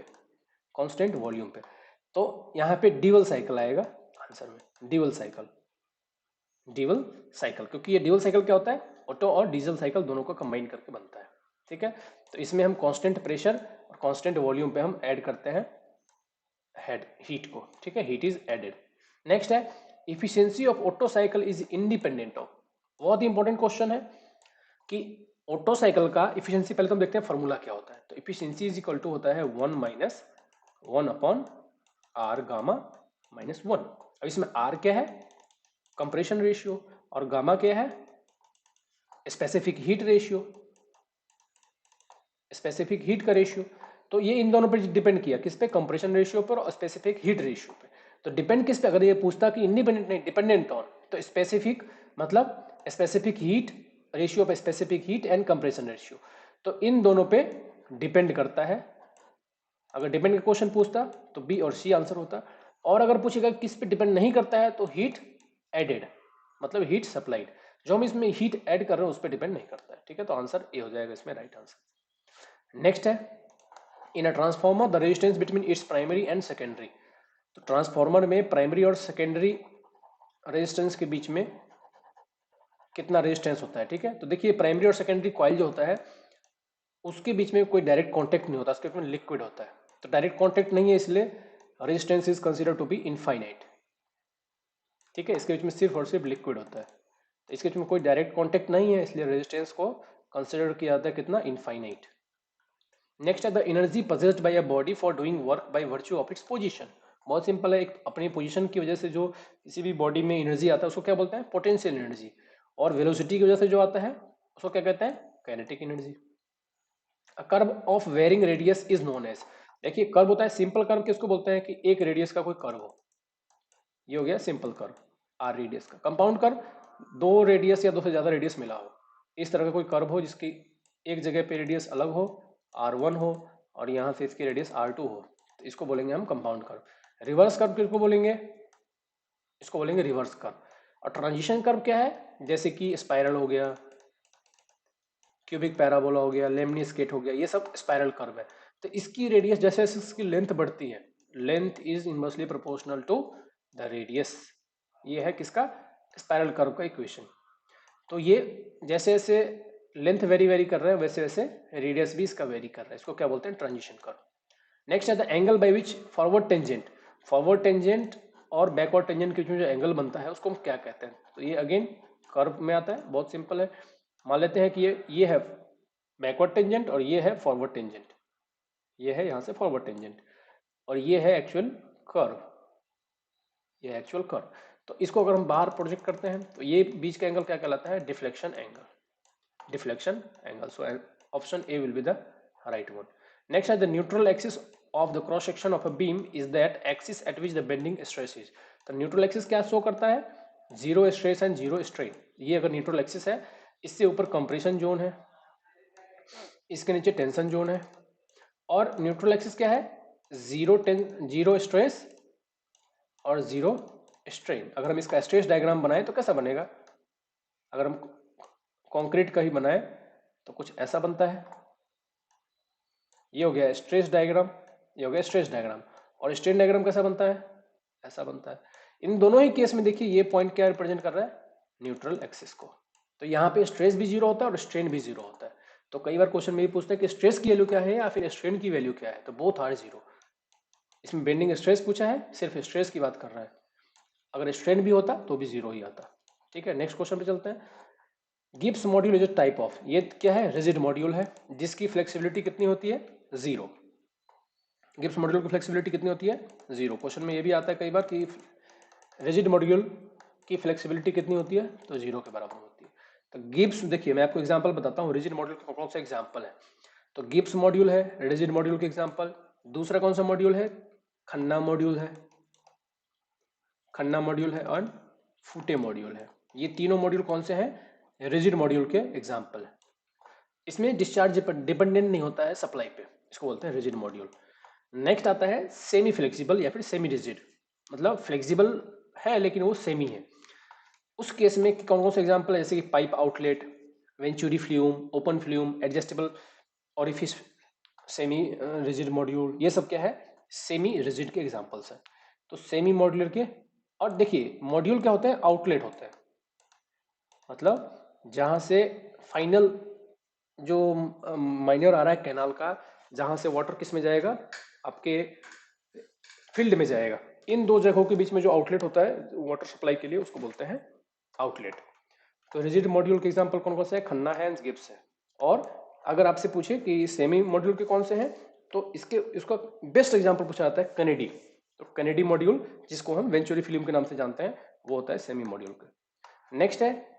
कांस्टेंट वॉल्यूम पे। तो यहाँ पे ड्यूअल साइकिल आएगा आंसर में, ड्यूअल साइकिल, ड्यूअल साइकिल, क्योंकि ये ड्यूअल साइकिल क्या होता है, ऑटो और डीजल साइकिल दोनों को कंबाइन करके बनता है। ठीक है, तो इसमें हम कांस्टेंट प्रेशर और कांस्टेंट वॉल्यूम पे हम ऐड करते हैं हेड हीट को। ठीक है, हीट इज एडेड। नेक्स्ट है efficiency of auto cycle is independent of. बहुत ही इंपॉर्टेंट क्वेश्चन है कि ऑटो साइकिल का इफिशियंसी, पहले तो हम देखते हैं फॉर्मूला क्या होता है। तो इफिशियंसी इज इक्वल टू होता है 1 - 1 अपॉन आर गामा -1। अब इसमें आर क्या है, कंप्रेशन रेशियो, और गामा क्या है, specific heat ratio, specific heat का रेशियो। तो ये इन दोनों पर डिपेंड किया, किस पे, कंप्रेशन रेशियो पर और स्पेसिफिक हीट रेशियो पे। तो डिपेंड किस पे, अगर ये पूछता कि इंडिपेंडेंट नहीं डिपेंडेंट ऑन, तो स्पेसिफिक मतलब स्पेसिफिक हीट रेशियो पे, specific heat and compression ratio. तो इन दोनों पे डिपेंड करता है। अगर डिपेंड का क्वेश्चन पूछता तो बी और सी आंसर होता, और अगर पूछेगा किस पे डिपेंड नहीं करता है तो हीट एडेड, मतलब हीट सप्लाइड। जो हम इसमें हीट ऐड कर रहे हैं उस पर डिपेंड नहीं करता है। ठीक है, तो आंसर ए हो जाएगा इसमें राइट आंसर। नेक्स्ट है in a transformer the resistance between its primary and secondary. तो ट्रांसफॉर्मर में प्राइमरी और सेकेंडरी रेजिस्टेंस के बीच में कितना रेजिस्टेंस होता है। ठीक है, तो देखिए प्राइमरी और सेकेंडरी कॉइल जो होता है उसके बीच में कोई डायरेक्ट कांटेक्ट नहीं होता, उसके बीच में लिक्विड होता है। तो डायरेक्ट कांटेक्ट नहीं है इसलिए resistance is consider to be infinite. ठीक है, इसके बीच में सिर्फ और सिर्फ लिक्विड होता है, तो इसके बीच में कोई डायरेक्ट कांटेक्ट नहीं है इसलिए रेजिस्टेंस को कंसीडर किया जाता है कितना, इनफाइनाइट। नेक्स्ट है the energy possessed bye a body for doing work by virtue of its position. बहुत सिंपल है, एक अपनी पोजीशन की वजह से जो किसी भी बॉडी में एनर्जी आता है उसको क्या बोलते हैं, पोटेंशियल एनर्जी, और वेलोसिटी की वजह से जो आता है उसको क्या कहते हैं, kinetic energy. Curve of varying radius is known as. देखिए कर्व होता है, सिंपल कर्व किसको बोलते हैं कि एक रेडियस का कोई कर्व हो, ये हो गया सिंपल कर्व आर रेडियस का। कंपाउंड कर्व दो रेडियस या दो से ज्यादा रेडियस मिला हो, इस तरह का कोई कर्व हो जिसकी एक जगह पे रेडियस अलग हो R1 हो और यहाँ से इसकी रेडियस R2 हो, तो इसको बोलेंगे हम कंपाउंड कर्व। रिवर्स कर्व किसको बोलेंगे, इसको बोलेंगे रिवर्स कर्व। और ट्रांजिशन कर्व क्या है, जैसे कि स्पाइरल हो गया, क्यूबिक पैराबोला हो गया, लेमनीस्केट हो गया, ये सब स्पाइरल कर्व है। तो इसकी रेडियस जैसे जैसे इसकी लेंथ बढ़ती है, length is inversely proportional to the radius. ये है किसका, स्पाइरल कर्व का इक्वेशन। तो ये जैसे जैसे लेंथ वेरी कर रहा है वैसे वैसे रेडियस भी इसका वेरी कर रहा है, इसको क्या बोलते हैं, ट्रांजिशन कर्व। नेक्स्ट है the angle by which forward tangent, forward tangent और बैकवर्ड टेंजेंट के बीच में जो एंगल बनता है उसको हम क्या कहते हैं। तो ये अगेन कर्व में आता है, बहुत सिंपल है। मान लेते हैं कि ये है बैकवर्ड टेंजेंट और ये है फॉरवर्ड टेंजेंट, ये है यहाँ से फॉरवर्ड टेंजेंट और ये है एक्चुअल कर्व, ये है एक्चुअल कर्व। तो इसको अगर हम बाहर प्रोजेक्ट करते हैं तो ये बीच का एंगल क्या कहलाता है, deflection angle, deflection angle. So option A will be the right one. Next is the neutral axis of the cross section of a beam is that axis at which the bending stress is. तो neutral axis क्या show करता है, zero stress and zero strain. ये अगर neutral axis है, इससे ऊपर compression zone है, इसके नीचे टेंशन जोन है, और न्यूट्रल एक्सिस क्या है, जीरो स्ट्रेस और जीरो स्ट्रेन। अगर हम इसका स्ट्रेस डायग्राम बनाएं तो कैसा बनेगा, अगर हम कंक्रीट का ही बनाए तो कुछ ऐसा बनता है। ये हो गया स्ट्रेस डायग्राम, ये हो गया स्ट्रेस डायग्राम। और स्ट्रेन डायग्राम कैसा बनता है? ऐसा बनता है। इन दोनों ही केस में देखिए ये पॉइंट क्या रिप्रेजेंट कर रहा है? न्यूट्रल एक्सिस को। तो यहाँ पे स्ट्रेस भी जीरो होता है और स्ट्रेन भी जीरो होता है। तो कई बार क्वेश्चन में ये पूछता है कि स्ट्रेस की वैल्यू क्या है या फिर स्ट्रेन की वैल्यू क्या है, तो बोथ आर जीरो। इसमें बेंडिंग स्ट्रेस पूछा है, सिर्फ स्ट्रेस की बात कर रहा है। अगर स्ट्रेन भी होता तो भी जीरो ही आता। ठीक है, नेक्स्ट क्वेश्चन पे चलते हैं। Gibbs module is a type of, ये क्या है? रिजिड मॉड्यूल है जिसकी फ्लेक्सिबिलिटी कितनी होती है? जीरो। गिब्स मॉड्यूल की फ्लेक्सिबिलिटी कितनी होती है? जीरो। क्वेश्चन में ये भी आता है कई बार कि रिजिड मॉड्यूल की फ्लेक्सिबिलिटी कितनी होती है? तो जीरो के बराबर होती है। तो गिब्स, देखिए मैं आपको एग्जांपल बताता हूँ रिजिड मॉड्यूल का कौन सा एग्जांपल है। तो गिब्स मॉड्यूल है रिजिड मॉड्यूल के एग्जांपल। दूसरा कौन सा मॉड्यूल है? खन्ना मॉड्यूल है, खन्ना मॉड्यूल है और फूटे मॉड्यूल है। ये तीनों मॉड्यूल कौन से हैं? रिजिड मॉड्यूल के एग्जांपल है। इसमें डिस्चार्ज डिपेंडेंट नहीं होता है सप्लाई पे, इसको बोलते हैं रिजिड मॉड्यूल। नेक्स्ट आता है सेमी फ्लेक्सिबल या फिर सेमी रिजिड, मतलब फ्लेक्सिबल है लेकिन वो सेमी है। उस केस में कौन कौन से एग्जांपल है? जैसे कि pipe outlet, venturi flume, open flume, adjustable orifice, semi rigid module, ये सब क्या है? सेमी रिजिड के एग्जांपल्स हैं। तो सेमी मॉड्यूलर के, और देखिए मॉड्यूल क्या होता है? आउटलेट होता है, मतलब जहां से फाइनल जो माइनर आ रहा है कैनाल का, जहां से वाटर किस में जाएगा? आपके फील्ड में जाएगा। इन दो जगहों के बीच में जो आउटलेट होता है वाटर सप्लाई के लिए, उसको बोलते हैं आउटलेट। तो रिजिड मॉड्यूल के एग्जांपल कौन कौन से हैं? खन्ना है, गिब्स है। और अगर आपसे पूछे कि सेमी मॉड्यूल के कौन से हैं, तो इसका बेस्ट एग्जांपल पूछा जाता है कनेडी। तो कनेडी मॉड्यूल, जिसको हम वेंचुरी फिल्म के नाम से जानते हैं, वो होता है सेमी मॉड्यूल का। नेक्स्ट है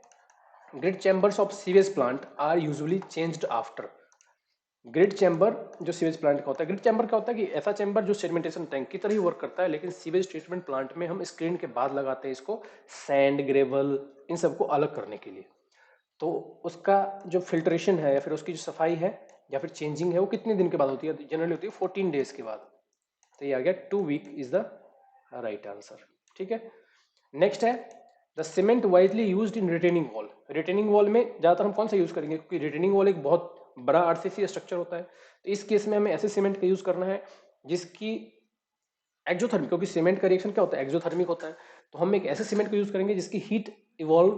grid chambers of sewage plant are usually changed after. Grid chamber जो सीवेज प्लांट का होता है, ग्रिड चैम्बर क्या होता है कि ऐसा चैम्बर जो सेडिमेंटेशन टैंक की तरह ही वर्क करता है, लेकिन सीवेज ट्रीटमेंट प्लांट में हम स्क्रीन के बाद लगाते हैं इसको, सैंड, ग्रेवल, इन सबको अलग करने के लिए। तो उसका जो फिल्ट्रेशन है या फिर उसकी जो सफाई है या फिर चेंजिंग है, वो कितने दिन के बाद होती है? जनरली होती है 14 डेज के बाद। तो ये आ गया 2 week is the right answer. ठीक है, नेक्स्ट है the cement widely used in retaining wall. Retaining wall में ज्यादातर हम कौन सा यूज करेंगे? क्योंकि रिटेनिंग वॉल एक बहुत बड़ा आरसीसी स्ट्रक्चर होता है, तो इस केस में हमें ऐसे सीमेंट का यूज करना है जिसकी एक्सोथर्मिक, क्योंकि सीमेंट का रिएक्शन क्या होता है? एक्सोथर्मिक होता है। तो हम एक ऐसे सीमेंट का यूज करेंगे जिसकी हीट इवॉल्व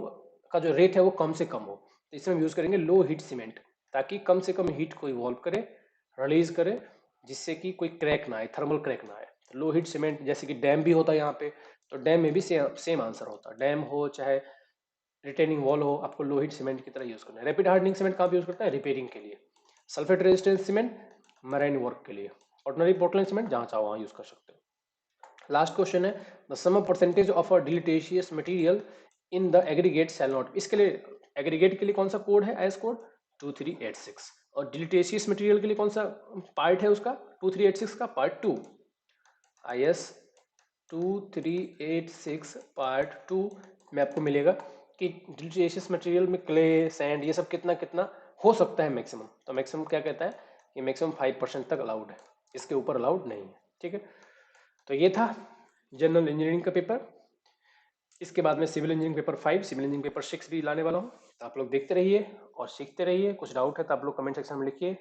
का जो रेट है वो कम से कम हो। तो इसमें हम यूज करेंगे लो हीट सीमेंट, ताकि कम से कम हीट को इवॉल्व करे, रिलीज करे, जिससे कि कोई क्रैक ना आए, थर्मल क्रैक ना आए। लो हीट सीमेंट, जैसे कि डैम भी होता है यहाँ पे, तो डैम में भी सेम आंसर होता है। डैम हो चाहे रिटेनिंग वॉल हो, आपको लो हीट सीमेंट की तरह यूज करना है। रैपिड हार्डनिंग सीमेंट कहाँ पे यूज करता है? रिपेयरिंग के लिए। Sulphate resistance cement marine work के लिए। ऑर्डिनरी पोर्टलैंड सीमेंट जहाँ चाहो वहाँ यूज कर सकते हो। लास्ट क्वेश्चन है the sum of percentage of a deleterious material in the aggregate shall not. इसके लिए एग्रीगेट के लिए कौन सा कोड है? S code 2386। और डिलीटेशियस मटेरियल के लिए कौन सा पार्ट है उसका? 2386 का पार्ट 2, IS 2386 पार्ट 2 में आपको मिलेगा कि डिलीटेशियस मटेरियल में क्ले, सैंड, ये सब कितना कितना हो सकता है मैक्सिमम। तो मैक्सिमम क्या कहता है? ये मैक्सिमम 5% तक अलाउड है, इसके ऊपर अलाउड नहीं है। ठीक है, तो ये था जनरल इंजीनियरिंग का पेपर। इसके बाद में civil engineering paper 5, civil engineering paper 6 भी लाने वाला हूँ। तो आप लोग देखते रहिए और सीखते रहिए। कुछ डाउट है तो आप लोग कमेंट सेक्शन में लिखिए।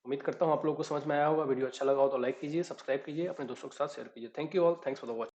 उम्मीद करता हूँ आप लोगों को समझ में आया होगा। वीडियो अच्छा लगा हो तो लाइक कीजिए, सब्सक्राइब कीजिए, अपने दोस्तों के साथ शेयर कीजिए। Thank you all, thanks for the watching.